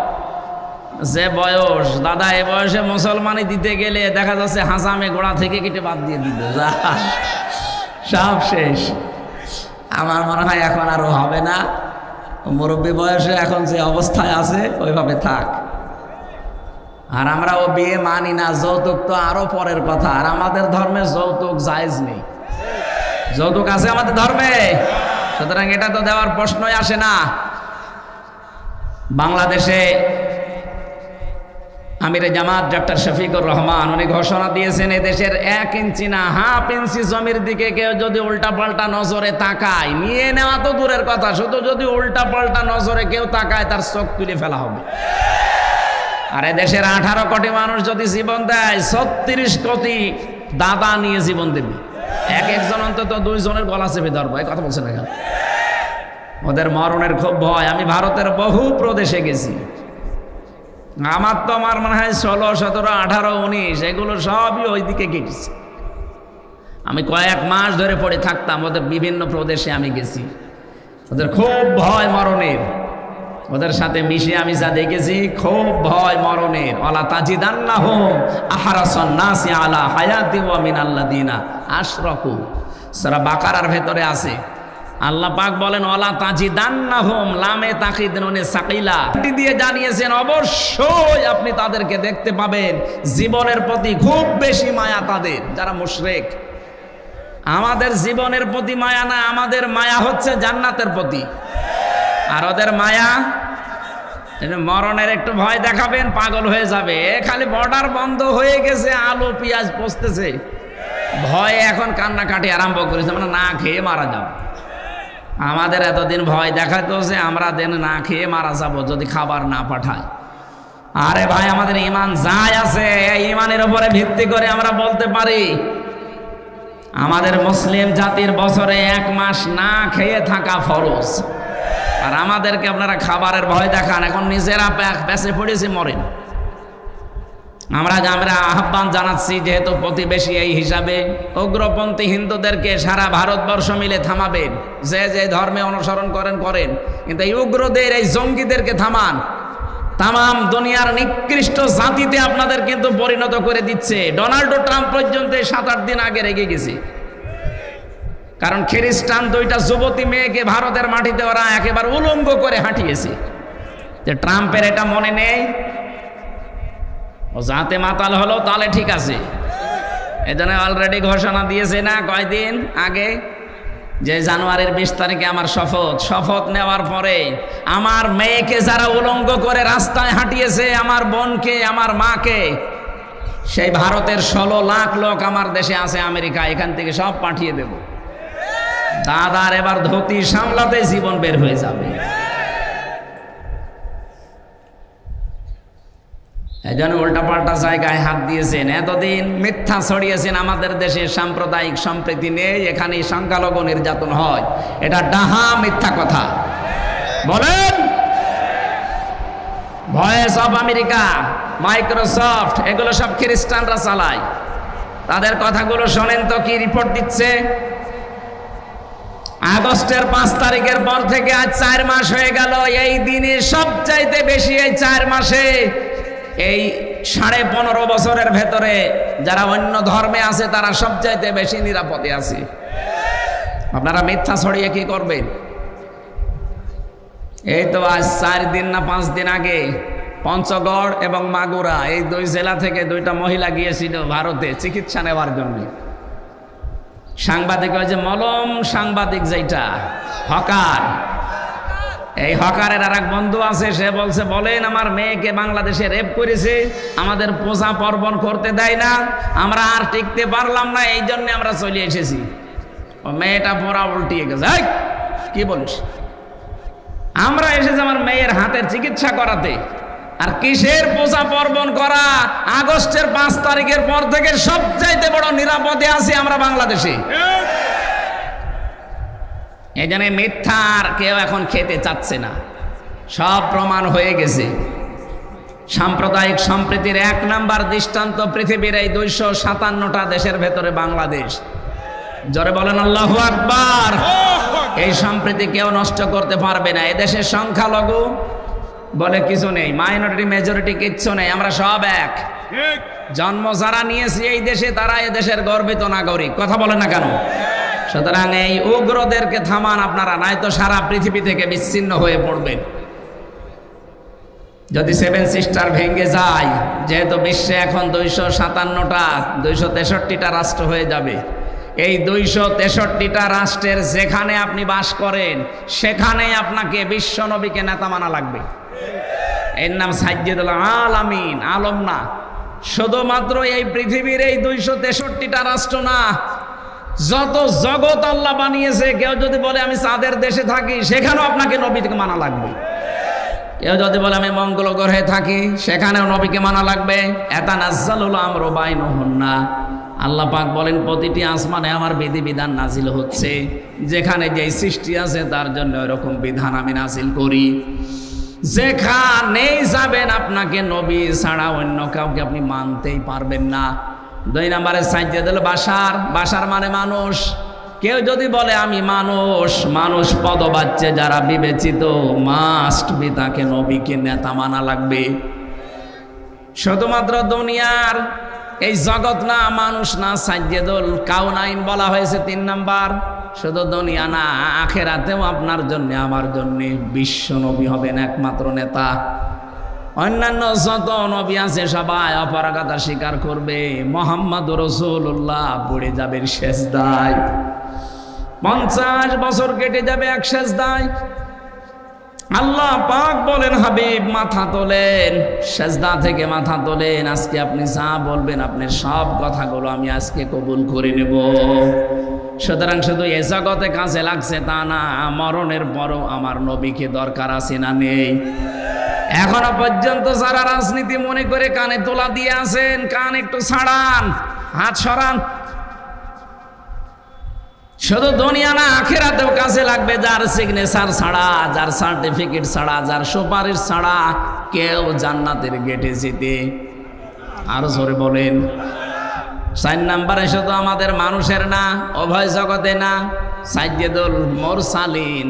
যে বয়স দাদা, এ বয়সে মুসলমানি দিতে গেলে দেখা যাচ্ছে হাসামে গোড়া থেকে কেটে বাদ দিয়ে দিত, সব শেষ। আমার মনে হয় এখন আরো হবে না। মুরব্বী বয়সে এখন যে অবস্থায় আছে ওইভাবে থাক। আর আমরা ও বিয়ে মানি না, যৌতুক তো আরো পরের কথা। আর আমাদের ধর্মে যৌতুক জায়েজ নেই। যৌতুক আছে আমাদের ধর্মে, সুতরাং এটা তো দেওয়ার প্রশ্নই আসে না। বাংলাদেশে আমিরে জামাত ডক্টর শফিকুর রহমান উনি ঘোষণা দিয়েছেন, এদেশের 1 ইঞ্চি না হাফ ইঞ্চি জমির দিকে কেউ যদি উল্টা পাল্টা নজরে তাকায়, নিয়ে নেওয়া তো দূরের কথা, শুধু যদি উল্টা পাল্টা নজরে কেউ তাকায় তার চোখ তুলে ফেলা হবে। আর এদেশের 18 কোটি মানুষ যদি জীবন দেয়, 36 কোটি দাদা নিয়ে জীবন দেবে। এক একজন অন্তত 2 জনের গলা চেপে ধরবো। এই কথা বলছে না কেন? ওদের মরণের খুব ভয়। আমি ভারতের বহু প্রদেশে গেছি। আমার তো আমার মনে হয় 16, 17, 18, 19 এগুলো সবই ওইদিকে কেটেছে। আমি কয়েক মাস ধরে পড়ে থাকতাম ওদের বিভিন্ন প্রদেশে আমি গেছি। ওদের খুব ভয় মরণের। ওদের সাথে মিশে আমি যা দেখেছি, খুব ভয় মরণের। ওয়ালা তাজিদান্নাহুম আহরাসান নাসি আলা হায়াতি ওয়া মিনাল্লাযিনা আশরাকু। সূরা বাকারার ভেতরে আছে। আল্লাহ পাক বলেন, ওয়ালা তাজিদান্নাহুম, লামে তাকিদ নুনে সাকিলা দিয়ে জানিয়েছেন, অবশ্যই আপনি তাদেরকে দেখতে পাবেন জীবনের প্রতি খুব বেশি মায়া তাদের, যারা মুশরিক। আমাদের জীবনের প্রতি মায়া না, আমাদের মায়া হচ্ছে জান্নাতের প্রতি। আর ওদের মায়া মরণের একটু ভয় দেখাবেন, পাগল হয়ে যাবে। খালি বর্ডার বন্ধ হয়ে গেছে, আলু পেঁয়াজ পচতেছে, ভয়ে এখন কান্নাকাটি আরম্ভ করেছে, আমরা না খেয়ে মারা যাব। আমাদের এতদিন ভয় দেখাতো যে আমরা দেন না খেয়ে মারা যাব যদি খাবার না পাঠায়। আরে ভাই, আমাদের ঈমান যাই আছে, এই ঈমানের উপরে ভিত্তি করে আমরা বলতে পারি আমাদের মুসলিম জাতির বছরে 1 মাস না খেয়ে থাকা ফরজ। আর আমাদেরকে আপনারা খাবারের ভয় দেখান, এখন নিজেরা পেছে পড়েছি মরেন। আমরা আহ্বান জানাচ্ছি, যেহেতু প্রতিবেশী এই হিসাবে, উগ্রপন্থী হিন্দুদেরকে সারা ভারতবর্ষ মিলে থামাবেন। যে যে ধর্মে অনুসরণ করেন করেন, কিন্তু এই উগ্রদের, এই জঙ্গিদেরকে থামান। তাম দুনিয়ার নিকৃষ্ট জাতিতে আপনাদের কিন্তু পরিণত করে দিচ্ছে। ডোনাল্ড ট্রাম্প পর্যন্ত 7-8 দিন আগে রেগে গেছে, কারণ খ্রিস্টান দুইটা যুবতী মেয়েকে ভারতের মাটিতে ওরা একেবারে উলঙ্গ করে হাঁটিয়েছে। যে ট্রাম্পের এটা মনে নেই, ও যাতে মাতাল হলো তাহলে ঠিক আছে। এজন্য অলরেডি ঘোষণা দিয়েছে না কয়দিন আগে, যে জানুয়ারির 20 তারিখে আমার শপথ নেওয়ার পরে আমার মেয়েকে যারা উলঙ্গ করে রাস্তায় হাঁটিয়েছে, আমার বোনকে, আমার মাকে, সেই ভারতের 16 লাখ লোক আমার দেশে আছে আমেরিকা, এখান থেকে সব পাঠিয়ে দেব। দাদার এবার ধুতি সামলাতে জীবন বের হয়ে যাবে। এই জন্য উল্টাপাল্টা জায়গায় হাত দিয়েছেন, এতদিন মিথ্যা ছড়িয়েছেন আমাদের দেশে সাম্প্রদায়িক সম্প্রীতি নেই, এখানে সংখ্যালঘু নির্যাতন হয়। এটা ডাহা মিথ্যা কথা। বলেন, ভয়েস অফ আমেরিকা, মাইক্রোসফট, এগুলো সব খ্রিস্টানরা চালায়। তাদের কথাগুলো শোনেন তো কি রিপোর্ট দিচ্ছে। আগস্টের 5 তারিখের পর থেকে আজ 4 মাস হয়ে গেল। এই দিনে সবচাইতে বেশি, এই 4 মাসে, এই 15.5 বছরের ভেতরে যারা অন্য ধর্মে আছে তারা সবচাইতে বেশি নিরাপদে আছে। আপনারা মিথ্যা ছড়িয়ে কি করবেন? এই তো আজ 4 দিন না 5 দিন আগে পঞ্চগড় এবং মাগুরা, এই 2 জেলা থেকে 2টা মহিলা গিয়েছিল ভারতে চিকিৎসা নেওয়ার জন্য। সাংবাদিক, ওই যে মলম সাংবাদিক, যেটা হকার, এই হকারের আর এক বন্ধু আছে, সে বলছে, বলেন আমার মেয়েকে বাংলাদেশে রেপ করেছে, আমাদের পূজা পার্বণ করতে দেয় না, আমরা আর টিকতে পারলাম না, এই জন্য আমরা চলে এসেছি। ও মেয়েটা পড়া উল্টিয়ে গেছে। কি বলিস? আমরা এসেছি আমার মেয়ের হাতের চিকিৎসা করাতে, আর কিসের পূজা পার্বণ করা? আগস্টের 5 তারিখের পর থেকে সবচাইতে বড় নিরাপদে আছি আমরা বাংলাদেশে। এই জন্য মিথ্যার কেউ এখন খেতে চাচ্ছে না, সব প্রমাণ হয়ে গেছে। সাম্প্রদায়িক সম্প্রীতির 1 নাম্বার দৃষ্টান্ত পৃথিবীর এই 257টা দেশের ভেতরে বাংলাদেশ। জোরে বলেন আল্লাহু আকবার। এই সম্প্রীতি কেউ নষ্ট করতে পারবে না। এদেশের সংখ্যালঘু বলে কিছু নেই, মাইনরিটি মেজরিটি কিচ্ছু নেই, আমরা সব এক। জন্ম যারা নিয়েছি এই দেশে, তারা এদেশের গর্বিত নাগরিক। কথা বলেন না কেন? সুতরাং এই উগ্রদেরকে থামান আপনারা, নাই তো সারা পৃথিবী থেকে বিচ্ছিন্ন হয়ে পড়বেন। যদি 7 সিস্টার ভেঙে যায়, যেহেতু বিশ্বে এখন 257টা 263টা রাষ্ট্র হয়ে যাবে, এই 263টা রাষ্ট্রের যেখানে আপনি বাস করেন সেখানে আপনাকে বিশ্ব নবীকে নেতা মানা লাগবে। এর নাম সাইয়্যিদুল আলামিন, আলম না। শুধুমাত্র এই পৃথিবীর এই 263টা রাষ্ট্র না, যত জগৎ আল্লাহ বানিয়েছে, কেউ যদি বলে আমি চাঁদের দেশে থাকি, সেখানেও আপনাকে নবীকে মানা লাগবে। কেউ যদি বলে আমি মঙ্গল গ্রহে থাকি, সেখানেও নবীকে মানা লাগবে। ইয়াতানাজ্জালুল আমরু বাইনাহুন্না, আল্লাহ পাক বলেন প্রতিটি আসমানে আমার বিধিবিধান নাজিল হচ্ছে, যেখানে যেই সৃষ্টি আছে তার জন্য এরকম বিধান আমি নাজিল করি। যেখানেই যাবেন আপনাকে নবী ছাড়া অন্য কাউকে আপনি মানতেই পারবেন না। 2 নম্বরে সাইয়্যিদুল বাশার, বাশার মানে মানুষ। কেউ যদি বলে আমি মানুষ, মানুষ পদবাচ্যে যারা বিবেচিত, মাস্ট বি তাকে নবীকে নেতা মানা লাগবে। শুধুমাত্র দুনিয়ার এই জগৎ না, মানুষ না, সাইয়্যিদুল কাউনাইন বলা হয়েছে 3 নাম্বার। শুধু দুনিয়া না, আখেরাতেও আপনার জন্য আমার জন্য বিশ্ব নবী হবেন একমাত্র নেতা। অন্যান্য যত নবী আছে সবাই অপারগতা স্বীকার করবে, মুহাম্মদুর রাসূলুল্লাহ পড়ে যাবেন সেজদায়। 50 বছর কেটে যাবে এক সেজদায়। আল্লাহ পাক বলেন হাবিব মাথা তোলেন, সেজদা থেকে মাথা তোলেন, আজকে আপনি যা বলবেন আপনার সব কথাগুলো আমি আজকে কবুল করে নেব। সুতরাং শুধু এ জগতে কাজে লাগছে তা না, মরণের পরও আমার নবীকে দরকার আছে না নেই? এখনো পর্যন্ত যারা রাজনীতি মনে করে কানে তোলা দিয়ে আছেন, কান একটু ছাড়ান, হাত সরান। শুধু দুনিয়া না, আখিরাতেও কাজে লাগবে। যার সিগনেচার ছাড়া, যার সার্টিফিকেট ছাড়া, যার সুপারিশ ছাড়া কেউ জান্নাতের গেটে যেতে, আরো জোরে বলেন। 4 নম্বরে শুধু আমাদের মানুষের না, উভয় জগতে না, সাইয়্যিদুল মুরসালিন,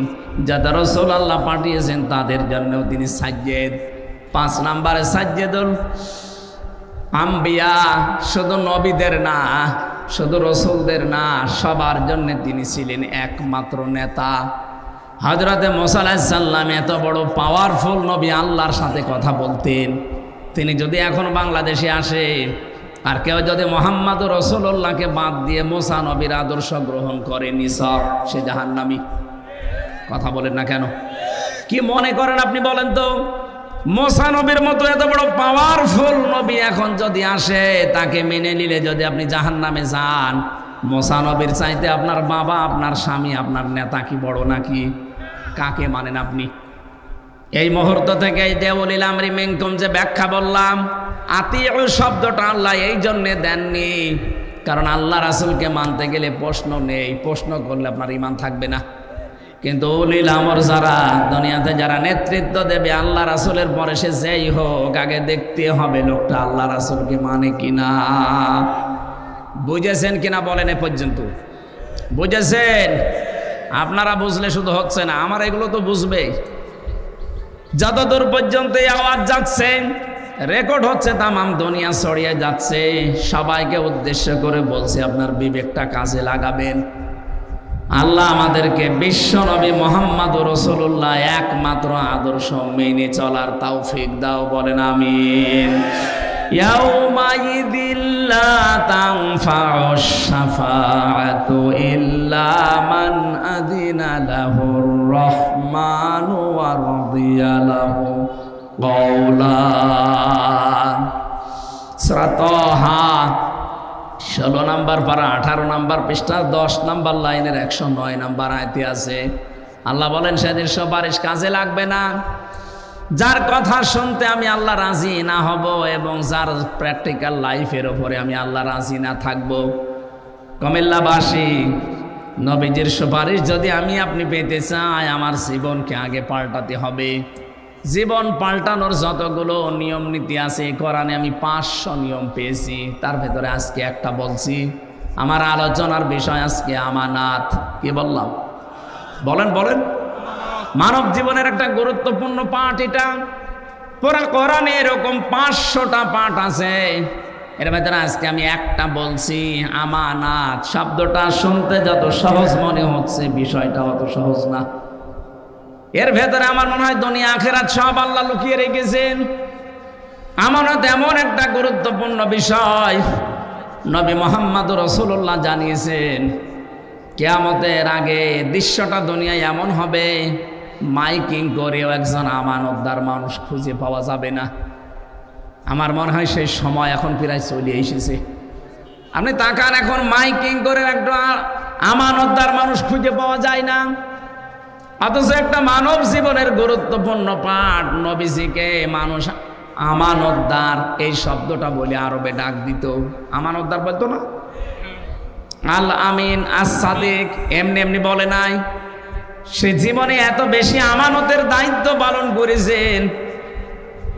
যাদের রাসূল আল্লাহ পাঠিয়েছেন তাদের জন্যও তিনি সাইয়্যিদ। 5 নম্বরে সাইয়্যিদুল আম্বিয়া শুধু নবীদের না, শুধু রসুলদের না, সবার জন্য তিনি ছিলেন একমাত্র নেতা। হযরতে মুসা আলাইহিস সালাম এত বড় পাওয়ারফুল নবী, আল্লাহর সাথে কথা বলতেন। তিনি যদি এখন বাংলাদেশে আসে আর কেউ যদি মুহাম্মদুর রাসূলুল্লাহকে বাদ দিয়ে মুসা নবীর আদর্শ গ্রহণ করে, নিছক সে জাহান্নামী। কথা বলেন না কেন? কি মনে করেন আপনি বলেন তো? মুসা নবীর মতো এত বড় পাওয়ারফুল নবী এখন যদি আসে, তাকে মেনে নিলে যদি আপনি জাহান্নামে যান, মুসা নবীর চাইতে আপনার বাবা, আপনার স্বামী, আপনার নেতা কি বড় নাকি? কাকে মানেন আপনি? এই মুহূর্ত থেকে যে উলিল আমরি মিনকুম যে ব্যাখ্যা বললাম, আতিউ শব্দটা আল্লাহ এই জন্যে দেননি কারণ আল্লাহ রাসূলকে মানতে গেলে প্রশ্ন নেই, প্রশ্ন করলে আপনার ঈমান থাকবে না। কিন্তু উলিল আমর যারা দুনিয়াতে যারা নেতৃত্ব দেবে আল্লাহ রাসূলের পরে, সে যেই হোক, আগে দেখতে হবে লোকটা আল্লাহ রাসূলকে মানে কিনা। বুঝেছেন কিনা বলেন এ পর্যন্ত? বুঝেছেন? আপনারা বুঝলে শুধু হচ্ছে না, আমার এগুলো তো বুঝবে। যতদূর পর্যন্ত এই আওয়াজ যাচ্ছে, রেকর্ড হচ্ছে, তামাম দুনিয়া ছড়িয়ে যাচ্ছে, সবাইকে উদ্দেশ্য করে বলছে আপনার বিবেকটা কাজে লাগাবেন। আল্লাহ আমাদেরকে বিশ্ব নবী মুহাম্মদুর রাসূলুল্লাহ একমাত্র আদর্শ মেনে চলার তৌফিক দাও, বলেন আমিন। ইয়াউমাইযিল লা তানফাউশ শাফাআতু ইল্লা মান আযিনা লাহুর রাহমানু ওয়া রাদিয়া লাহু কওলা। সূরা তাহা 16 নম্বর পারা 18 নম্বর পৃষ্ঠা 10 নম্বর লাইনের 109 নম্বর আয়াতে আছে। আল্লাহ বলেন সেদিন সুপারিশ কাজে লাগবে না, যার কথা শুনতে আমি আল্লাহ রাজি না হব এবং যার প্র্যাকটিক্যাল লাইফের উপরে আমি আল্লাহ রাজি না থাকব। কুমিল্লাবাসী, নবীজির সুপারিশ যদি আমি আপনি পেতে চাই, আমার জীবনকে আগে পাল্টাতে হবে। জীবন পাল্টানোর যতগুলো নিয়ম নীতি আছে কোরআনে আমি 500 নিয়ম পেয়েছি, তার ভেতরে আজকে একটা বলছি। আমার আলোচনার বিষয় আজকে আমানাত। কি বললাম? বলেন বলেন। মানব জীবনের একটা গুরুত্বপূর্ণ পাঠ এটা। পুরা কোরআনে এরকম 500টা পাঠ আছে, এর ভেতরে আজকে আমি একটা বলছি, আমানাত। শব্দটা শুনতে যত সহজ মনে হচ্ছে, বিষয়টা অত সহজ না। এর ভেতরে আমার মনে হয় দুনিয়া আখিরাত সব আল্লাহ লুকিয়ে রেখেছেন। আমানত এমন একটা গুরুত্বপূর্ণ বিষয়, নবী মুহাম্মদুর রাসূলুল্লাহ জানিয়েছেন কিয়ামতের আগে দৃশ্যটা দুনিয়ায় এমন হবে, মাইকিং করেও একজন আমানতদার মানুষ খুঁজে পাওয়া যাবে না। আমার মনে হয় সেই সময় এখন প্রায় চলে এসেছে। আপনি তাকান, এখন মাইকিং করে একটা আমানতদার মানুষ খুঁজে পাওয়া যায় না। অথচ একটা মানব জীবনের গুরুত্বপূর্ণ পাঠ, নবীজিকে মানুষ আমানতদার এই শব্দটা বলে আরবে ডাক দিত। আমানতদার বলতো না, আল আমিন, আস সাদিক, এমনি এমনি বলে নাই। সে জীবনে এত বেশি আমানতের দায়িত্ব পালন করেছেন,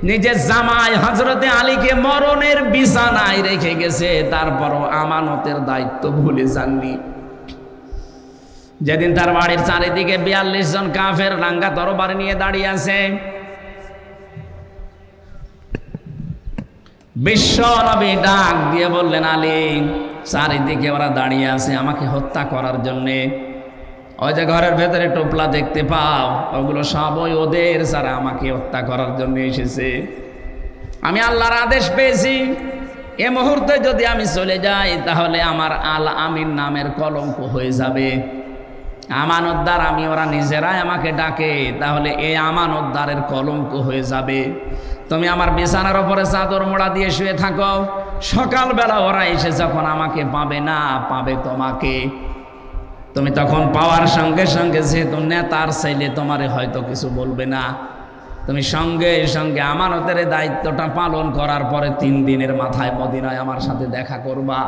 নিজের জামাই হযরতে আলীকে মরণের বিছানায় রেখে গেছে, তারপরও আমানতের দায়িত্ব ভুলে যাননি। যেদিন তার বাড়ির চারিদিকে 42 জন কাফের রাঙ্গা তরবারি নিয়ে দাঁড়িয়ে আছে, বিশ্ব নবী ডাক দিয়ে বললেন, আলী, চারিদিকে ওরা দাঁড়িয়ে আছে আমাকে হত্যা করার জন্যে। ওই যে ঘরের ভেতরে টোপলা দেখতে পাও, ওগুলো সবই ওদের, যারা আমাকে হত্যা করার জন্য এসেছে। আমি আল্লাহর আদেশ পেয়েছি, এ মুহূর্তে যদি আমি চলে যাই তাহলে আমার আল আমিন নামের কলঙ্ক হয়ে যাবে। আমানতদার আমি, ওরা নিজেরাই আমাকে ডাকে, তাহলে এই আমানতদারের কলঙ্ক হয়ে যাবে। তুমি আমার বিছানার উপরে চাদর মোড়া দিয়ে শুয়ে থাকো, সকালবেলা ওরা এসে যখন আমাকে পাবে না, পাবে তোমাকে। তুমি তখন পাওয়ার সঙ্গে সঙ্গে, যেহেতু নেতার ছেলে, তোমারে হয়তো কিছু বলবে না। তুমি সঙ্গে সঙ্গে আমানতের দায়িত্বটা পালন করার পরে 3 দিনের মাথায় মদিনায় আমার সাথে দেখা করবা।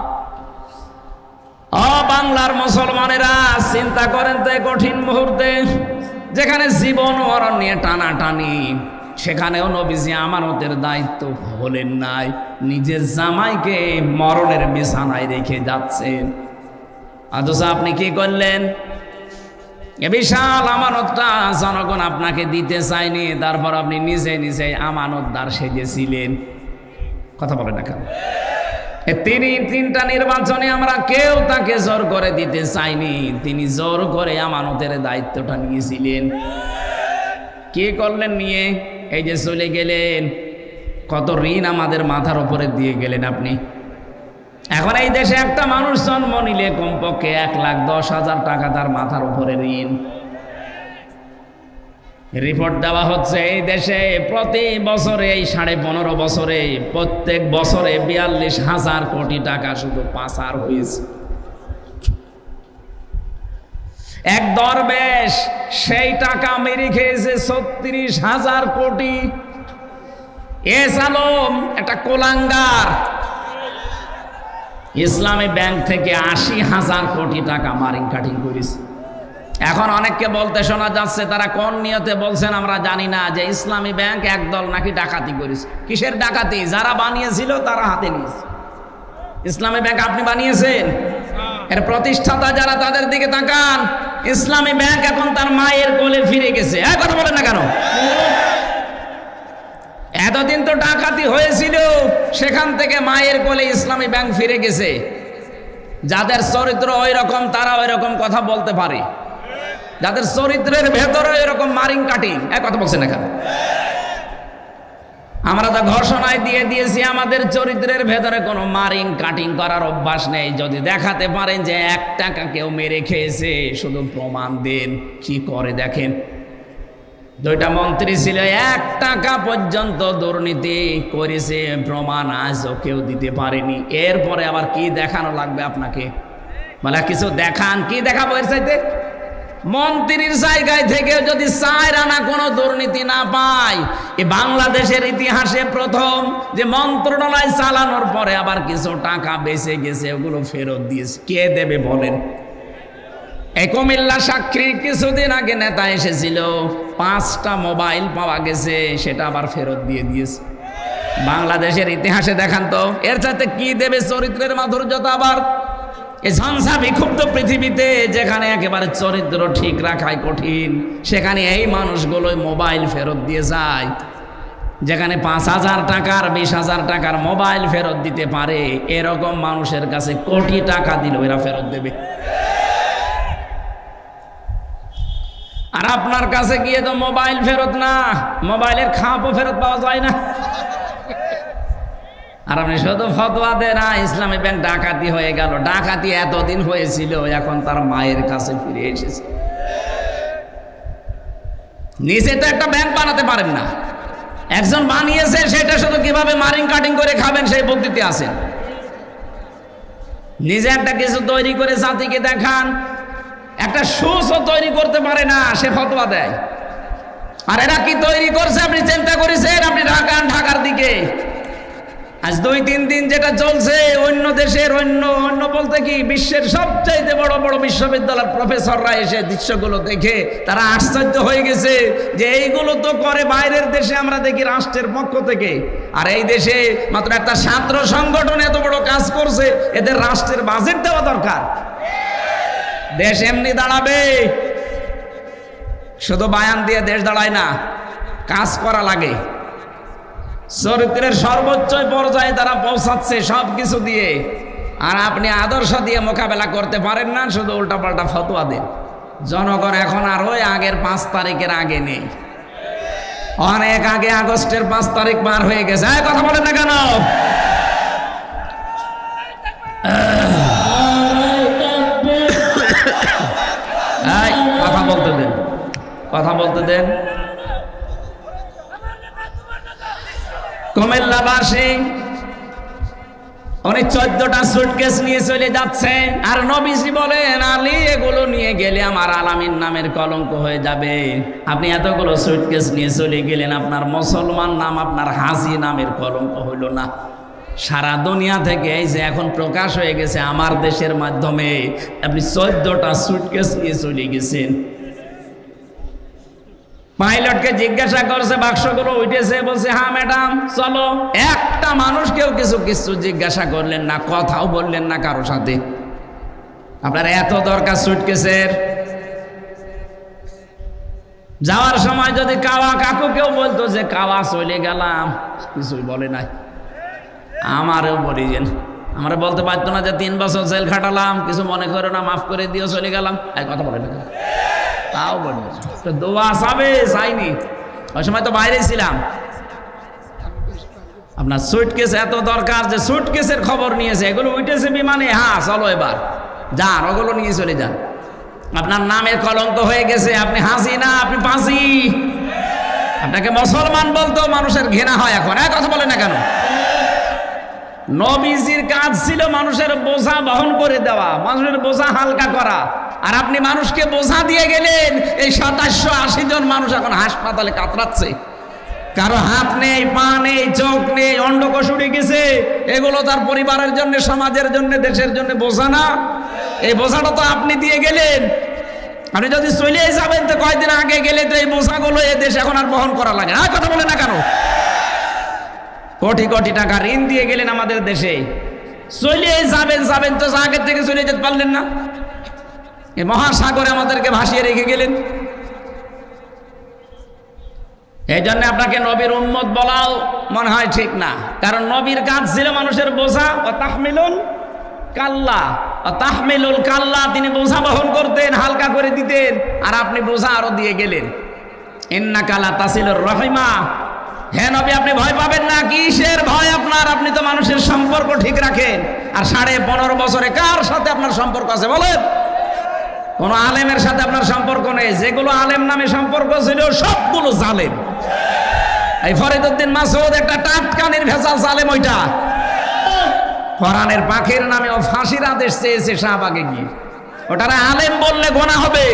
ও বাংলার মুসলমানেরা, চিন্তা করেন তো এই কঠিন মুহূর্তে, যেখানে জীবন মরণ নিয়ে টানাটানি, সেখানেও নবীজি আমানতের দায়িত্ব ভুলেন নাই। নিজের জামাইকে মরণের বিছানায় রেখে যাচ্ছেন, অথচ আপনি কি করলেন? এ বিশাল আমানতটা জনগণ আপনাকে দিতে চায়নি, তারপর আপনি নিজে নিজে আমানতদার সেজেছিলেন। কথা বলে না কেন? তিনটা নির্বাচনে আমরা কেউ তাকে জোর করে দিতে চাইনি, তিনি জোর করে আমানতের দায়িত্বটা নিয়েছিলেন। কে করলেন নিয়ে? এই যে চলে গেলেন, কত ঋণ আমাদের মাথার উপরে দিয়ে গেলেন আপনি। এখন এই দেশে একটা মানুষ জন্ম নিলে কমপক্ষে 1,10,000 টাকা তার মাথার উপরে ঋণ। রিপোর্ট দেওয়া হচ্ছে এই দেশে প্রতি বছরে, এই 15.5 বছরে, প্রত্যেক বছরে 42,000 কোটি টাকা শুধু পাচার হয়েছে। এক দরবেশ সেই টাকা মেরে খেয়েছে 36,000 কোটি। এস আলম একটা কোলাঙ্গার ইসলামী ব্যাংক থেকে 80,000 কোটি টাকা মারিং কাটিং করেছে। এখন অনেককে বলতে শোনা যাচ্ছে, তারা কোন নিয়তে বলছেন আমরা জানি না, যে ইসলামী ব্যাংক একদল নাকি ডাকাতি করেছে। কিসের ডাকাতি? যারা বানিয়েছিল তারা হাতে নিয়েছে। ইসলামী ব্যাংক আপনি বানিয়েছেন? এর প্রতিষ্ঠাতা যারা, তাদের দিকে তাকান। ইসলামী ব্যাংক এখন তার মায়ের কোলে ফিরে গেছে। কথা বলেন না কেন? এতদিন তো ডাকাতি হয়েছিল, সেখান থেকে মায়ের কোলে ইসলামী ব্যাংক ফিরে গেছে। যাদের চরিত্র ওই রকম তারা ওই রকম কথা বলতে পারে, যাদের চরিত্রের ভেতরে এরকম মারিং কাটিং। কথা বলছেন না কেন? আমরা তো ঘোষণায় দিয়ে দিয়েছি আমাদের চরিত্রের ভেতরে কোনো মারিং কাটিং করার অভ্যাস নেই। যদি দেখাতে পারেন যে 1 টাকা কেউ মেরে খেয়েছে, শুধু প্রমাণ দেন। কি করে দেখেন। 2টা মন্ত্রী ছিল, 1 টাকা পর্যন্ত দুর্নীতি করেছে, প্রমাণ আজও কেউ দিতে পারেনি। এরপরে আবার কি দেখানো লাগবে আপনাকে? বলে কিছু দেখান। কি দেখাবো এর চাইতে? মন্ত্রীর জায়গায় থেকে যদি 4 আনা কোনো দুর্নীতি না পায়, এ বাংলাদেশের ইতিহাসে প্রথম যে মন্ত্রণালয় চালানোর পরে আবার কিছু টাকা বেঁচে গেছে, ওগুলো ফেরত দিয়েছে। কে দেবে বলেন? এই কুমিল্লা সাক্ষীর কিছুদিন আগে নেতা এসেছিল, 5টা মোবাইল পাওয়া গেছে, সেটা আবার ফেরত দিয়ে দিয়েছে। বাংলাদেশের ইতিহাসে দেখান তো এর চাইতে কি দেবে চরিত্রের মাধুর্যতা? আবার এই ঝঞ্ঝা বিক্ষুব্ধ পৃথিবীতে, যেখানে একেবারে চরিত্র ঠিক রাখাই কঠিন, সেখানে এই মানুষগুলোই মোবাইল ফেরত দিয়ে যায়। যেখানে 5,000 টাকার 20,000 টাকার মোবাইল ফেরত দিতে পারে, এরকম মানুষের কাছে কোটি টাকা দিল এরা ফেরত দেবে। আর আপনার কাছে গিয়ে তো মোবাইল ফেরত না, মোবাইলের খাপও ফেরত পাওয়া যায় না। আর আপনি শুধু ফতোয়া দেন, না ইসলামী ব্যাংক ডাকাতি হয়ে গেল। ডাকাতি এতদিন হয়েছিল, এখন তার মায়ের কাছে ফিরে এসেছে। নিজে তো একটা ব্যাংক বানাতে পারেন না, একজন বানিয়েছে, সেটা শুধু কিভাবে মারিং কাটিং করে খাবেন সেই পদ্ধতি আছে। নিজে একটা কিছু তৈরি করে জাতিকে দেখান। একটা সুসও তৈরি করতে পারে না, সে ফতোয়া দেয়। আর এরা কি তৈরি করছে আপনি চিন্তা করেছেন? আপনি ঢাকার দিকে আজ 2-3 দিন যেটা চলছে, অন্য দেশের অন্য বলতে কি বিশ্বের সবচাইতে বড় বড় বিশ্ববিদ্যালয়ের প্রফেসররা এসে দৃশ্যগুলো দেখে তারা আশ্চর্য হয়ে গেছে যে এইগুলো তো করে বাইরের দেশে, আমরা দেখি রাষ্ট্রের পক্ষ থেকে। আর এই দেশে মাত্র একটা ছাত্র সংগঠন এত বড় কাজ করছে, এদের রাষ্ট্রের বাজেট দেওয়া দরকার। দেশ এমনি দাঁড়াবে, শুধু বায়ান দিয়ে দেশ দাঁড়ায় না, কাজ করা লাগে। চরিত্রের সর্বোচ্চ পর্যায়ে তারা পৌঁছাচ্ছে সবকিছু দিয়ে, আর আপনি আদর্শ দিয়ে মোকাবেলা করতে পারেন না, শুধু উল্টাপাল্টা ফতোয়া দেন। জনগণ এখন আর ওই আগের 5 তারিখের আগে নেই, অনেক আগে আগস্টের 5 তারিখ পার হয়ে গেছে। কথা বলেন না কেন? কথা বলতে দেন, কথা বলতে দেন। কুমিল্লাবাসী উনি 14টা সুটকেস নিয়ে চলে যাচ্ছে, আর নবীজি বলেন, আলী এগুলো নিয়ে গেলে আমার আলামিন নামের কলঙ্ক হয়ে যাবে। আপনি এতগুলো সুটকেস নিয়ে চলে গেলেন, আপনার মুসলমান নাম, আপনার হাজি নামের কলঙ্ক হইল না। সারা দুনিয়া থেকে এই যে এখন প্রকাশ হয়ে গেছে আমার দেশের মাধ্যমে, আপনি 14টা সুটকেস নিয়ে চলে গেছেন। পাইলটকে জিজ্ঞাসা করছে, বাক্সগুলো উঠেছে? বলছে হ্যাঁ ম্যাডাম চলো। একটা মানুষ কেউ কিছু জিজ্ঞাসা করলেন না, কথাও বললেন না কারো সাথে। আপনার এত দরকার সুটকেসের? যাওয়ার সময় যদি কাওয়া কাকু কেউ বলতো যে কাওয়া চলে গেলাম, কিছুই বলে নাই। আমারও বলিছেন, আমরা বলতে পারতো না যে 3 বছর জেল খাটালাম, কিছু মনে করো না, মাফ করে দিও, চলে গেলাম, এই কথা বলে না, তাও বলি তো দোয়া চাবে চাইনি, ওই সময় তো বাইরে ছিলাম। আপনার সুটকেস এত দরকার যে সুটকেসের খবর নিয়েছে, এগুলো উঠেছে বিমানে, হ্যাঁ চলো এবার যান, ওগুলো নিয়ে চলে যান। আপনার নামের কলঙ্ক হয়ে গেছে, আপনি হাসি না, আপনি পাসি। আপনাকে মুসলমান বলতো মানুষের ঘৃণা হয় এখন, এক কথা বলে না কেন? নবীজির কাজ ছিল মানুষের বোঝা বহন করে দেওয়া, মানুষের বোঝা হালকা করা, আর আপনি মানুষকে বোঝা দিয়ে গেলেন। এই 2780 জন মানুষ এখন হাসপাতালে কাতরাচ্ছে, কারো হাত নেই, পা নেই, চোখ নেই, অন্ডকোষ উড়ে গেছে। এগুলো তার পরিবারের জন্য, সমাজের জন্য, দেশের জন্য বোঝা না? এই বোঝাটা তো আপনি দিয়ে গেলেন। আপনি যদি চলে যাবেন তো কয়েকদিন আগে গেলে তো এই বোঝাগুলো এ দেশ এখন আর বহন করা লাগে না, কথা বলে না কেন? কোটি কোটি টাকা ঋণ দিয়ে গেলেন আমাদের দেশে, চলে যাবেন তো আগের থেকে চলে যেতে পারলেন না, এই মহাসাগরে আমাদেরকে ভাসিয়ে রেখে গেলেন। এই জন্য আপনাকে নবীর উম্মত বলাও মনে হয় ঠিক না, কারণ নবীর কাজ ছিল মানুষের বোঝা, ও তাহমিলুল কাল্লা, ও তাহমিলুল কাল্লা, তিনি বোঝা বহন করতেন, হালকা করে দিতেন, আর আপনি বোঝা আরো দিয়ে গেলেন। ইন্নাকা লা তাসিলুর রহিমা, হে নবী আপনি ভয় পাবেন না। কিসের ভয় আপনার? আপনি তো মানুষের সম্পর্ক ঠিক রাখেন। আর 15.5 বছরে কার সাথে আপনার সম্পর্ক আছে বলেন? কোন আলেমের সাথে আপনার সম্পর্ক নেই। যেগুলো আলেম নামে সম্পর্ক ছিল সবগুলো জালেম। এই ফরিদউদ্দিন মাসউদ একটা টাটকানির ভেজাল জালেম, ওইটা কোরআনের পাখির নামে ও ফাঁসির আদেশ চেয়েছে শাহবাগে গিয়ে, ওটারে আলেম বললে গোনা হবে।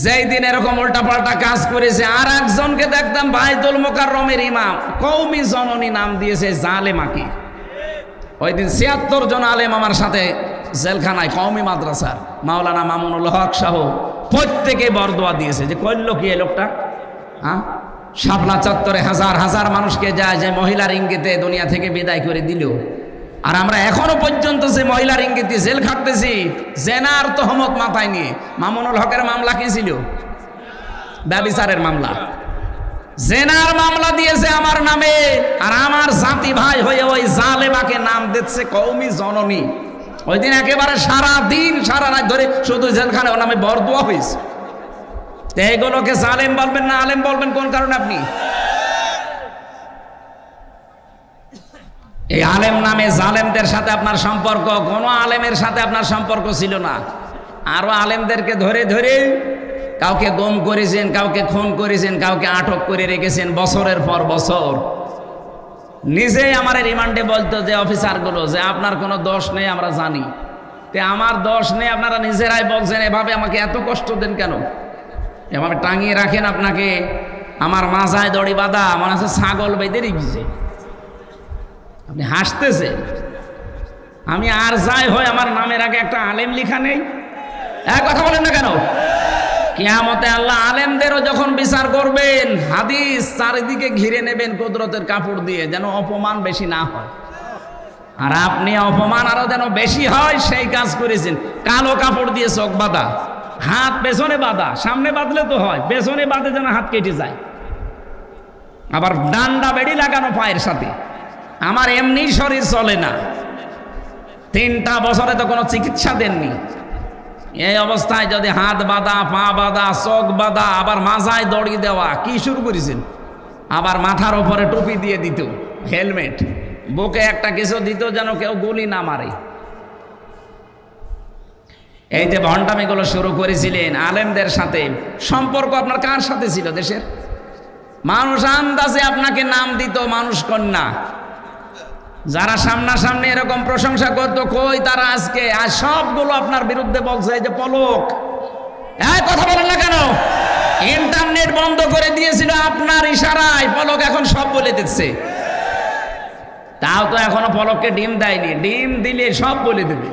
যেই দিন এরকম উল্টাপাল্টা কাজ করেছে, আর একজনকে দেখতাম বাইতুল মোকাররমের ইমাম, কওমি জননী নাম দিয়েছে জালেমাকে। ওই দিন 76 জন আলেম আমার সাথে জেলখানায়, কওমি মাদ্রাসার মাওলানা মামুনুল হক সহ প্রত্যেকে বরদোয়া দিয়েছে যে করলো কি এই লোকটা। হ্যাঁ, শাপলা চত্বরে হাজার হাজার মানুষকে যায় যে মহিলার ইঙ্গিতে দুনিয়া থেকে বিদায় করে দিল, আর আমরা এখনো পর্যন্ত যে মহিলার ইঙ্গিতে জেল খাটতেছি জেনার তহমত মাথায় নিয়ে। মামুনুল হকের মামলা কি ছিল? ব্যভিচারের মামলা। জেনার মামলা দিয়েছে আমার নামে, আর আমার জাতি ভাই হয়ে ওই জালেমাকে নাম দিচ্ছে কওমি জননী। ওই দিন একেবারে সারা দিন সারা রাত ধরে শুধু জেলখানে ওর নামে বরদোয়া হয়েছে। এগুলোকে জালেম বলবেন না আলেম বলবেন কোন কারণে আপনি? এই আলেম নামে জালেমদের সাথে আপনার সম্পর্ক, কোনো আলেমের সাথে আপনার সম্পর্ক ছিল না। আরো আলেমদেরকে ধরে ধরে কাউকে গুম করেছেন, কাউকে খুন করেছেন, কাউকে আটক করে রেখেছেন বছরের পর বছর। নিজেই আমার রিমান্ডে বলতো যে অফিসারগুলো যে আপনার কোনো দোষ নেই, আমরা জানি, তে আমার দোষ নেই, আপনারা নিজেরাই বলছেন, এভাবে আমাকে এত কষ্ট দেন কেন? এভাবে টাঙিয়ে রাখেন আপনাকে, আমার মাজায় দড়ি বাঁধা, মনে হচ্ছে ছাগল বেঁধে রেখেছে। আপনি হাসতেছেন, আমি আর যাই হয় আমার নামের আগে একটা আলেম লিখা নেই। এক কথা বলেন না কেন? কিয়ামতে আল্লাহ আলেমদেরও যখন বিচার করবেন, হাদিস চারিদিকে ঘিরে নেবেন কুদরতের কাপড় দিয়ে, যেন অপমান বেশি না হয়। আর আপনি অপমান আরো যেন বেশি হয় সেই কাজ করেছেন। কালো কাপড় দিয়ে চোখ বাঁধা, হাত পেছনে বাঁধা, সামনে বাঁধলে তো হয়, পেছনে বাঁধে যেন হাত কেটে যায়। আবার ডান্ডা বেড়ি লাগানো পায়ের সাথে। আমার এমনি শরীর চলে না, 3টা বছরে তো কোনো চিকিৎসা দেননি। এই অবস্থায় যদি হাত বাঁধা, পা বাঁধা, চোখ বাঁধা, আবার মাথায় দড়ি দেওয়া, কি শুরু করেছেন? আবার মাথার উপরে টুপি দিয়ে দিত, হেলমেট, বুকে একটা কিছু দিত যেন কেউ গুলি না মারে। এই যে ভণ্ডামিগুলো শুরু করেছিলেন আলেমদের সাথে, সম্পর্ক আপনার কার সাথে ছিল? দেশের মানুষ আন্দাজে আপনাকে নাম দিত মানুষ কন্যা। যারা সামনাসামনি এরকম প্রশংসা করতো, কই তারা আজকে? আর সবগুলো আপনার বিরুদ্ধে বলছে। এই যে পলক, কথা বলেন না কেন? ইন্টারনেট বন্ধ করে দিয়েছিল আপনার ইশারায়, পলক এখন সব বলে দিচ্ছে। তাও তো এখনো পলককে ডিম দেয়নি, ডিম দিলে সব বলে দেবে।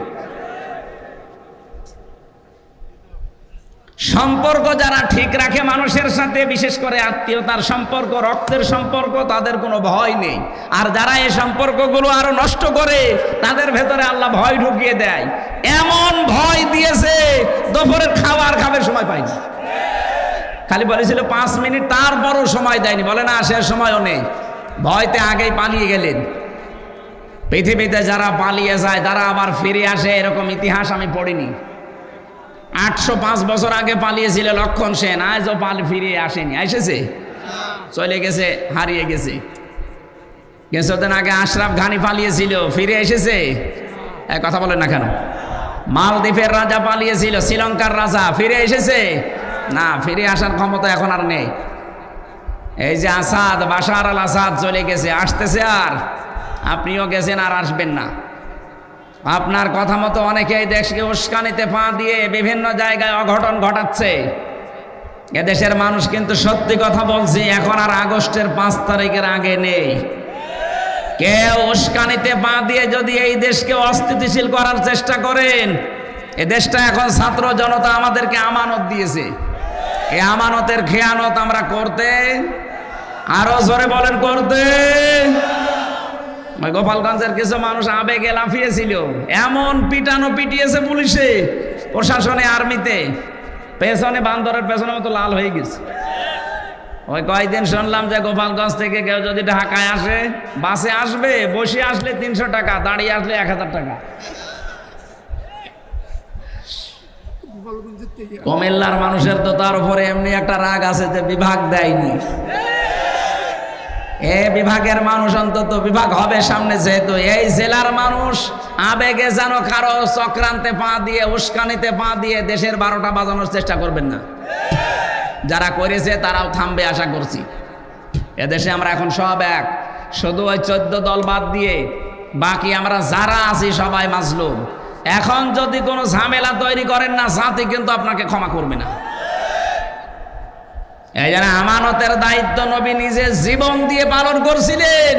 সম্পর্ক যারা ঠিক রাখে মানুষের সাথে, বিশেষ করে আত্মীয়তার সম্পর্ক, রক্তের সম্পর্ক, তাদের কোনো ভয় নেই। আর যারা এই সম্পর্কগুলো আরো নষ্ট করে, তাদের ভেতরে আল্লাহ ভয় ঢুকিয়ে দেয়। এমন ভয় দিয়েছে দুপুরের খাবার খাবার সময় পাইনি, খালি বলেছিল 5 মিনিট, তারপরও সময় দেয়নি। বলে না শেষ সময়ও নেই। ভয়তে আগেই পালিয়ে গেলেন। পৃথিবীতে যারা পালিয়ে যায় তারা আবার ফিরে আসে, এরকম ইতিহাস আমি পড়িনি। 805 বছর আগে পালিয়েছিল লক্ষণ সেন, আজও ফিরে আসেনি। এসেছে, চলে গেছে, হারিয়ে গেছে। কিছুদিন আগে আশরাফ ঘানি পালিয়েছিল, ফিরে এসেছে? কথা বলেন না কেন? মালদ্বীপের রাজা পালিয়েছিল, শ্রীলঙ্কার রাজা, ফিরে এসেছে? না, ফিরে আসার ক্ষমতা এখন আর নেই। এই যে আসাদ, বাশার আল আসাদ চলে গেছে, আসতেছে আর? আপনিও গেছেন আর আসবেন না। আপনার কথা মতো অনেকেই দেশকে উস্কানিতে পা দিয়ে বিভিন্ন জায়গায় অঘটন ঘটাচ্ছে। এদেশের মানুষ কিন্তু সত্যি কথা বলছি, এখন আর আগস্টের 5 তারিখের আগে নেই। কেউ উস্কানিতে পা দিয়ে যদি এই দেশকে অস্থিতিশীল করার চেষ্টা করেন, এ দেশটা এখন ছাত্র জনতা আমাদেরকে আমানত দিয়েছে। এই আমানতের খেয়ানত আমরা করতে, আরো জোরে বলেন করতে। গোপালগঞ্জের কিছু মানুষ আবেগে লাফিয়েছিল, এমন পিটানো পিটিয়েছে পুলিশে, প্রশাসনে, আর্মিতে, পেছনে বান্দরের পেছনে মতো লাল হয়ে গেছে। ওই কয়েকদিন শুনলাম যে গোপালগঞ্জ থেকে কেউ যদি ঢাকায় আসে, বাসে আসবে, বসে আসলে 300 টাকা, দাঁড়িয়ে আসলে 1000 টাকা। কুমিল্লার মানুষের তো তার উপরে এমনি একটা রাগ আছে যে বিভাগ দেয়নি। এ বিভাগের মানুষ অন্তত বিভাগ হবে সামনে, যেহেতু এই জেলার মানুষ আবেগে যেন কারো চক্রান্তে পা দিয়ে, উস্কানিতে পা দিয়ে দেশের 12টা বাজানোর চেষ্টা করবেন না। যারা করেছে তারাও থামবে আশা করছি। এদেশে আমরা এখন সব এক, শুধু ওই 14 দল বাদ দিয়ে বাকি আমরা যারা আছি সবাই মাজলুম। এখন যদি কোনো ঝামেলা তৈরি করেন না, জাতি কিন্তু আপনাকে ক্ষমা করবে না। এই জন্য আমানতের দায়িত্ব নবী নিজে জীবন দিয়ে পালন করছিলেন,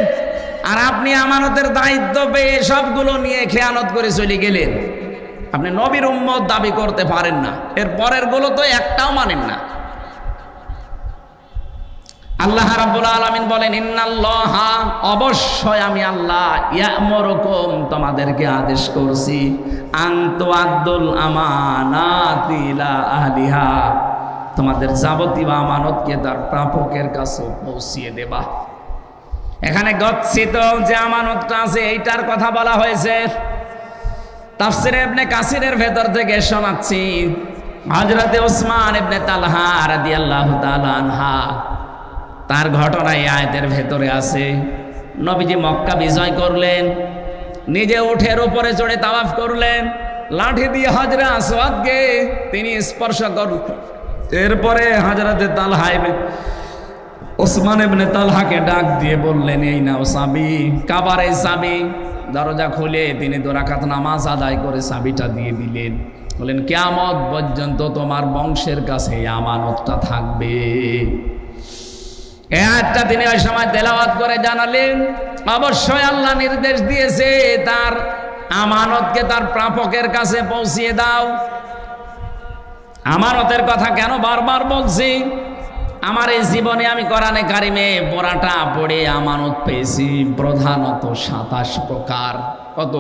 আর আপনি আমানতের দায়িত্ব পেয়ে সবগুলো নিয়ে খেয়ানত করে চলে গেলেন। আপনি নবীর উম্মত দাবি করতে পারেন না, এর পরের গুলো তো একটাও মানেন না। আল্লাহ রাব্বুল আলামিন বলেন, ইন্নাল্লাহা, অবশ্যই আমি আল্লাহ, ইয়া'মুরুকুম, তোমাদেরকে আদেশ করছি, আন তুআদ্দুল আমানাতি ইলা আহলিহা, তোমাদের যাবতীয় আমানতকে তার প্রাপকের কাছে পৌঁছিয়ে দেবা। এখানে গচ্ছিত যে আমানতটা আছে এইটার কথা বলা হয়েছে। তাফসীরে ইবনে কাসিরের ভেতর থেকে শোনাচ্ছি, হযরতে ওসমান ইবনে তালহা রাদিয়াল্লাহু তাআলা আনহা, তার ঘটনা এই আয়াতের ভেতরে আছে। নবীজি মক্কা বিজয় করলেন, নিজে উঠের উপরে চড়ে তাওয়াফ করলেন, লাঠি দিয়ে হাজরে আসওয়াদকে তিনি স্পর্শ করলেন। এরপরে হযরতে তালহা ওসমান ইবনে তালহাকে ডাক দিয়ে বললেন, এই নাও চাবি, কাবার এই চাবি। দরজা খুলে তিনি 2 রাকাত নামাজ আদায় করে চাবিটা দিয়ে দিলেন। বললেন, কিয়ামত পর্যন্ত তোমার বংশের কাছে এই আমানতটা থাকবে। এই আয়াতটা তিনি ওই সময় তেলাওয়াত করে জানালেন, অবশ্যই আল্লাহ নির্দেশ দিয়েছে তার আমানতকে তার প্রাপকের কাছে পৌঁছিয়ে দাও। আমানতের কথা কেন বারবার বলছি? আমার এই জীবনে আমি কোরআনে কারিমে পড়াটা পড়ে আমানত পেয়েছি প্রধানত 27 প্রকার। কত?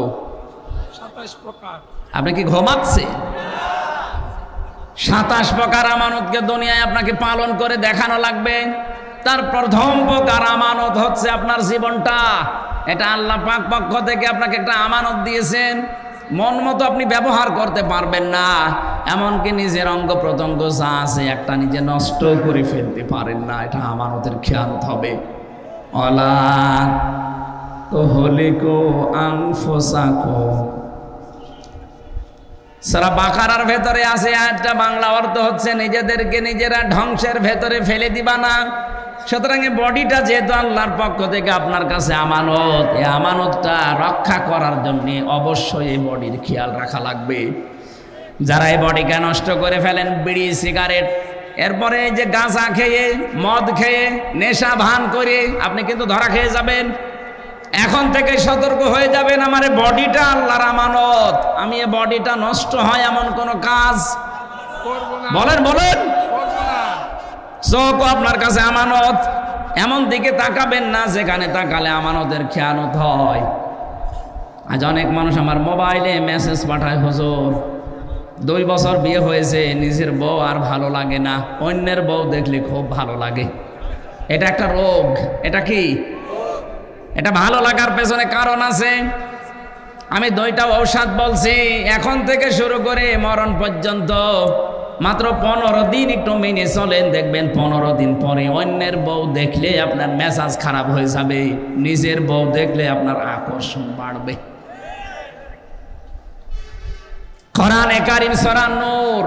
27 প্রকার। আপনি কি ঘুমাচ্ছেন? 27 প্রকার আমানতকে দুনিয়ায় আপনাকে পালন করে দেখানো লাগবে। তার প্রথম প্রকার আমানত হচ্ছে আপনার জীবনটা। এটা আল্লাহ পাক পক্ষ থেকে আপনাকে একটা আমানত দিয়েছেন, মন মতো আপনি ব্যবহার করতে পারবেন না, এমনকি নিজের অঙ্গ প্রত্যঙ্গ যা আছে একটা নিজে নষ্ট করে ফেলতে পারেন না। এটা আমানতের খেয়ানত হবে। অলা তুহলিকু আনফুসাকুম, সূরা বাকারার ভেতরে আছে আয়াতটা, বাংলা অর্থ হচ্ছে নিজেদেরকে নিজেরা ধ্বংসের ভেতরে ফেলে দিবা না। সুতরাং এই বডিটা যেহেতু আল্লাহর পক্ষ থেকে আপনার কাছে আমানত, এই আমানতটা রক্ষা করার জন্য অবশ্যই এই বডির খেয়াল রাখা লাগবে। যারা এই বডিকে নষ্ট করে ফেলেন, বিড়ি, সিগারেট, এরপরে এই যে গাঁজা খেয়ে, মদ খেয়ে, নেশা ভান করে আপনি কিন্তু ধরা খেয়ে যাবেন। এখন থেকে সতর্ক হয়ে যাবেন, আমার এই বডিটা আল্লাহর আমানত, আমি এই বডিটা নষ্ট হয় এমন কোনো কাজ করব না। বলেন বলেন। চোখ আপনার কাছে আমানত, এমন দিকে তাকাবেন না যেখানে তাকালে আমানতের খেয়ানত হয়। আজ অনেক মানুষ আমার মোবাইলে মেসেজ পাঠায়, হুজুর 2 বছর বিয়ে হয়েছে, নিজের বউ আর ভালো লাগে না, অন্যের বউ দেখলে খুব ভালো লাগে। এটা একটা রোগ। এটা কি? এটা ভালো লাগার পেছনে কারণ আছে। আমি 2টা ঔষধ বলছি, এখন থেকে শুরু করে মরণ পর্যন্ত মাত্র 15 দিন একটু মেনে চলেন, দেখবেন 15 দিন পরে অন্যের বউ দেখলে আপনার মেজাজ খারাপ হয়ে যাবে, নিজের বউ দেখলে আপনার আকর্ষণ বাড়বে। কোরআনে কারীম সূরা নূর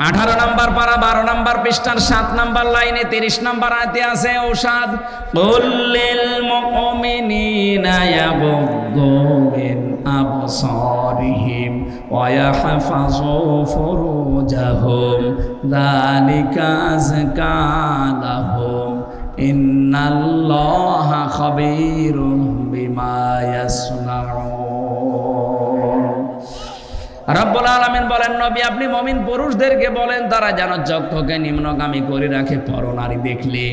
18 নম্বর পারা 12 নম্বর পৃষ্ঠার 7 নম্বর লাইনে 30 নম্বর আয়াতে আছে ঔষধ। কুল্লিল মুমিনিনা ইয়াগুদ্দু মিন আবসারিহিম ওয়া ইয়াহফাযু ফুরুজাহুম যালিকা আযকা লাহুম ইন্নাল্লাহা খাবীরুম বিমা ইয়াসনাউন। রব্বুল আলামিন বলেন, নবী আপনি মুমিন পুরুষদেরকে বলেন তারা যেন চক্ষুকে নিম্নগামী করে রাখে পরনারী দেখলে।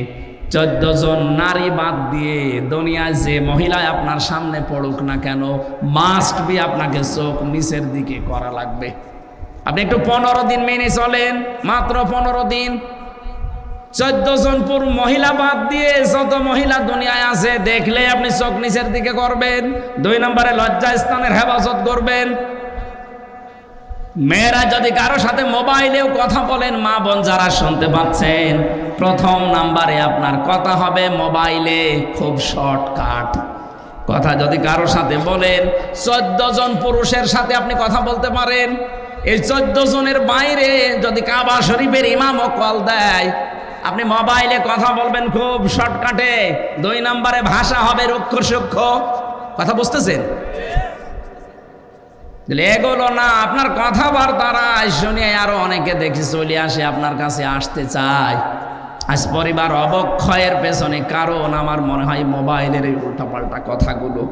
14 জন নারী বাদ দিয়ে দুনিয়ায় যে মহিলায় আপনার সামনে পড়ুক না কেন, মাস্ট বি আপনাকে চোখ নিচের দিকে করা লাগবে। আপনি একটু 15 দিন মেনে চলেন, মাত্র 15 দিন। 14 জন মহিলা বাদ দিয়ে যত মহিলা দুনিয়ায় আছে দেখলে আপনি চোখ নিচের দিকে করবেন। 2 নম্বরে লজ্জা স্থানের হেফাজত করবেন। মেয়েরা যদি কারো সাথে মোবাইলেও কথা বলেন, মা বোন যারা শুনতে পাচ্ছেন, প্রথম নাম্বারে আপনার কথা হবে মোবাইলে, খুব শর্টকাট কথা। যদি কারো সাথে বলেন, 14 জন পুরুষের সাথে আপনি কথা বলতে পারেন। এই 14 জনের বাইরে যদি কাবা শরীফের ইমামও কল দেয়, আপনি মোবাইলে কথা বলবেন খুব শর্টকাটে। 2 নম্বরে ভাষা হবে রুক্ষ সূক্ষ্ম। কথা বুঝতেছেন? এগুলো না, আপনার কথাবার্তারা শুনে আরো অনেকে দেখি চলে আসে, আপনার কাছে আসতে চায়। আজ পরিবার অবক্ষয়ের পেছনে কারণ আমার মনে হয় মোবাইলের এই উল্টাপাল্টা কথাগুলো।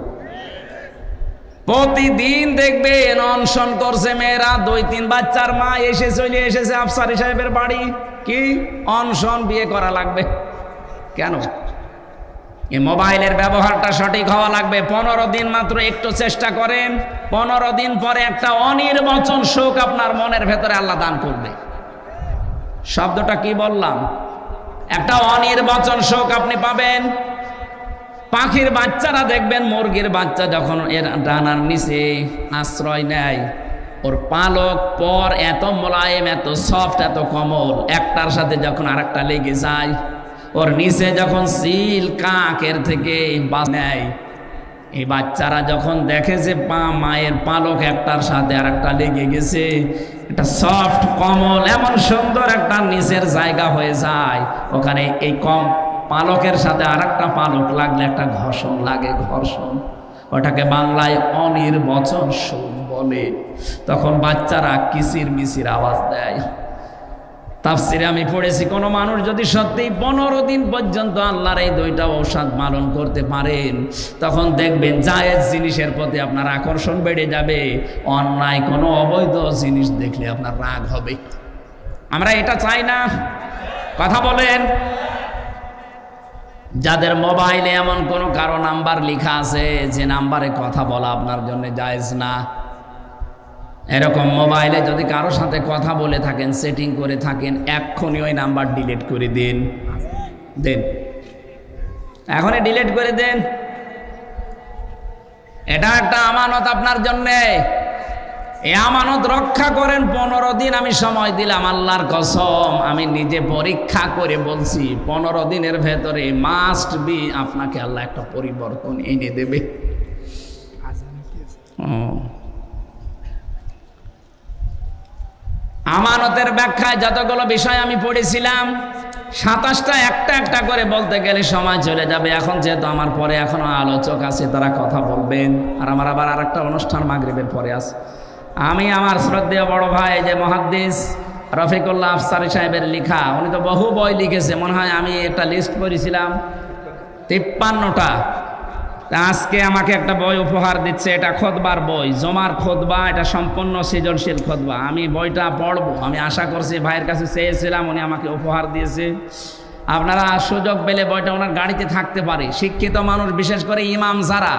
প্রতিদিন দেখবেন অনশন করছে মেয়েরা, 2-3 বাচ্চার মা এসে চলে এসেছে আফসারি সাহেবের বাড়ি। কি অনশন? বিয়ে করা লাগবে। কেন? এই মোবাইলের ব্যবহারটা সঠিক হওয়া লাগবে। 15 দিন মাত্র একটু চেষ্টা করেন, 15 দিন পরে একটা অনির্বচন সুখ আপনার মনের ভেতরে আল্লাহ দান করবে। শব্দটা কি বললাম? একটা অনির্বচন সুখ আপনি পাবেন। পাখির বাচ্চারা দেখবেন, মুরগির বাচ্চা যখন এর ডানার নিচে আশ্রয় নেয়, ওর পালক পর এত মোলায়েম, এত সফট, এত কোমল, একটার সাথে যখন আরেকটা লেগে যায়, ওর নিচে যখন সিল কাকের থেকে নেয়, এই বাচ্চারা যখন দেখে যে মায়ের পালক একটার সাথে আরেকটা লেগে গেছে, এটা সফট কোমল, এমন সুন্দর একটা নিচের জায়গা হয়ে যায়, ওখানে এই পালকের সাথে আরেকটা পালক লাগলে একটা ঘর্ষণ লাগে, ঘর্ষণ। ওটাকে বাংলায় অনির্বচন সুখ বলে। তখন বাচ্চারা কিচির মিচির আওয়াজ দেয়। তাফসিরে আমি পড়েছি, কোন মানুষ যদি সত্যি 15 দিন পর্যন্ত আল্লাহর এই 2টা ঔষধ পালন করতে পারেন, তখন দেখবেন জায়েজ জিনিসের প্রতি আপনার আকর্ষণ বেড়ে যাবে, অন্যায় কোনো অবৈধ জিনিস দেখলে আপনার রাগ হবে। আমরা এটা চাই না? কথা বলেন। যাদের মোবাইলে এমন কোনো কারো নাম্বার লেখা আছে যে নাম্বারে কথা বলা আপনার জন্য জায়েজ না, এরকম মোবাইলে যদি কারো সাথে কথা বলে থাকেন, সেটিং করে থাকেন, এক্ষুনি ওই নাম্বার ডিলিট করে দিন। এখনই ডিলিট করে দেন। এটা একটা আমানত আপনার জন্যে। এই আমানত রক্ষা করেন। 15 দিন আমি সময় দিলাম, আল্লাহর কসম আমি নিজে পরীক্ষা করে বলছি, 15 দিনের ভেতরে মাস্ট বি আপনাকে আল্লাহ একটা পরিবর্তন এনে দেবে। আমানতের ব্যাখ্যায় যতগুলো বিষয় আমি পড়েছিলাম, 27টা একটা একটা করে বলতে গেলে সময় চলে যাবে। এখন যেহেতু আমার পরে এখনো আলোচক আছে, তারা কথা বলবেন, আর আমার আবার আরেকটা অনুষ্ঠান মাগরিবের পরে আছে। আমি আমার শ্রদ্ধেয় বড় ভাই যে মুহাদ্দিস রফিকুল্লাহ আফসারি সাহেবের লেখা, উনি তো বহু বই লিখেছে, মনে হয় আমি একটা লিস্ট করেছিলাম 53টা। আজকে আমাকে একটা বই উপহার দিচ্ছে, এটা খুতবার বই, জমার খুতবা, এটা সম্পূর্ণ সৃজনশীল খুতবা। আমি বইটা পড়বো, আমি আশা করছি, ভাইয়ের কাছে চেয়েছিলাম, উনি আমাকে উপহার দিয়েছে। আপনারা সুযোগ পেলে বইটা ওনার গাড়িতে থাকতে পারে। শিক্ষিত মানুষ, বিশেষ করে ইমাম যারা,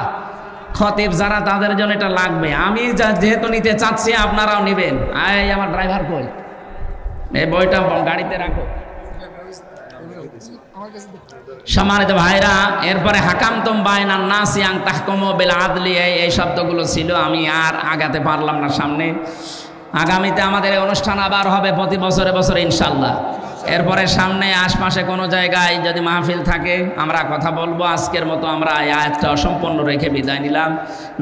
খতিব যারা, তাদের জন্য এটা লাগবে। আমি যেহেতু নিতে চাচ্ছি, আপনারাও নেবেন। এই আমার ড্রাইভার কই, এই বইটা গাড়িতে রাখো। সম্মানিত ভাইরা, এরপরে হাকামতুম বাইনান নাসি আন তাহকুমু বিল আদলি, এই শব্দগুলো ছিল। আমি আর আগাতে পারলাম না সামনে। আগামীতে আমাদের এই অনুষ্ঠান আবার হবে প্রতি বছরে বছরে ইনশাল্লাহ। এরপরে সামনে আশপাশে কোনো জায়গায় যদি মাহফিল থাকে আমরা কথা বলবো। আজকের মতো আমরা এই আয়াতটা অসম্পূর্ণ রেখে বিদায় নিলাম।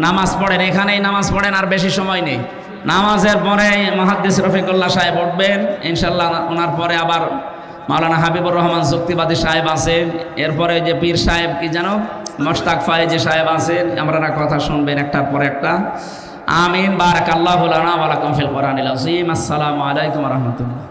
নামাজ পড়েন, এখানেই নামাজ পড়েন, আর বেশি সময় নেই। নামাজের পরে মুহাদ্দিস রফিকুল্লাহ সাহেব উঠবেন ইনশাল্লাহ। ওনার পরে আবার মাওলানা হাবিবুর রহমান যুক্তিবাদী সাহেব আছেন। এরপরে যে পীর সাহেব কি জানো মোশতাক ফায়েজি সাহেব আছেন। আপনারা কথা শুনবেন একটার পর একটা। আমিন। বারাকাল্লাহু লানা ওয়া লাকুম ফিল কোরআনিল আযীম। আসসালামু আলাইকুম ওয়া রাহমাতুল্লাহ।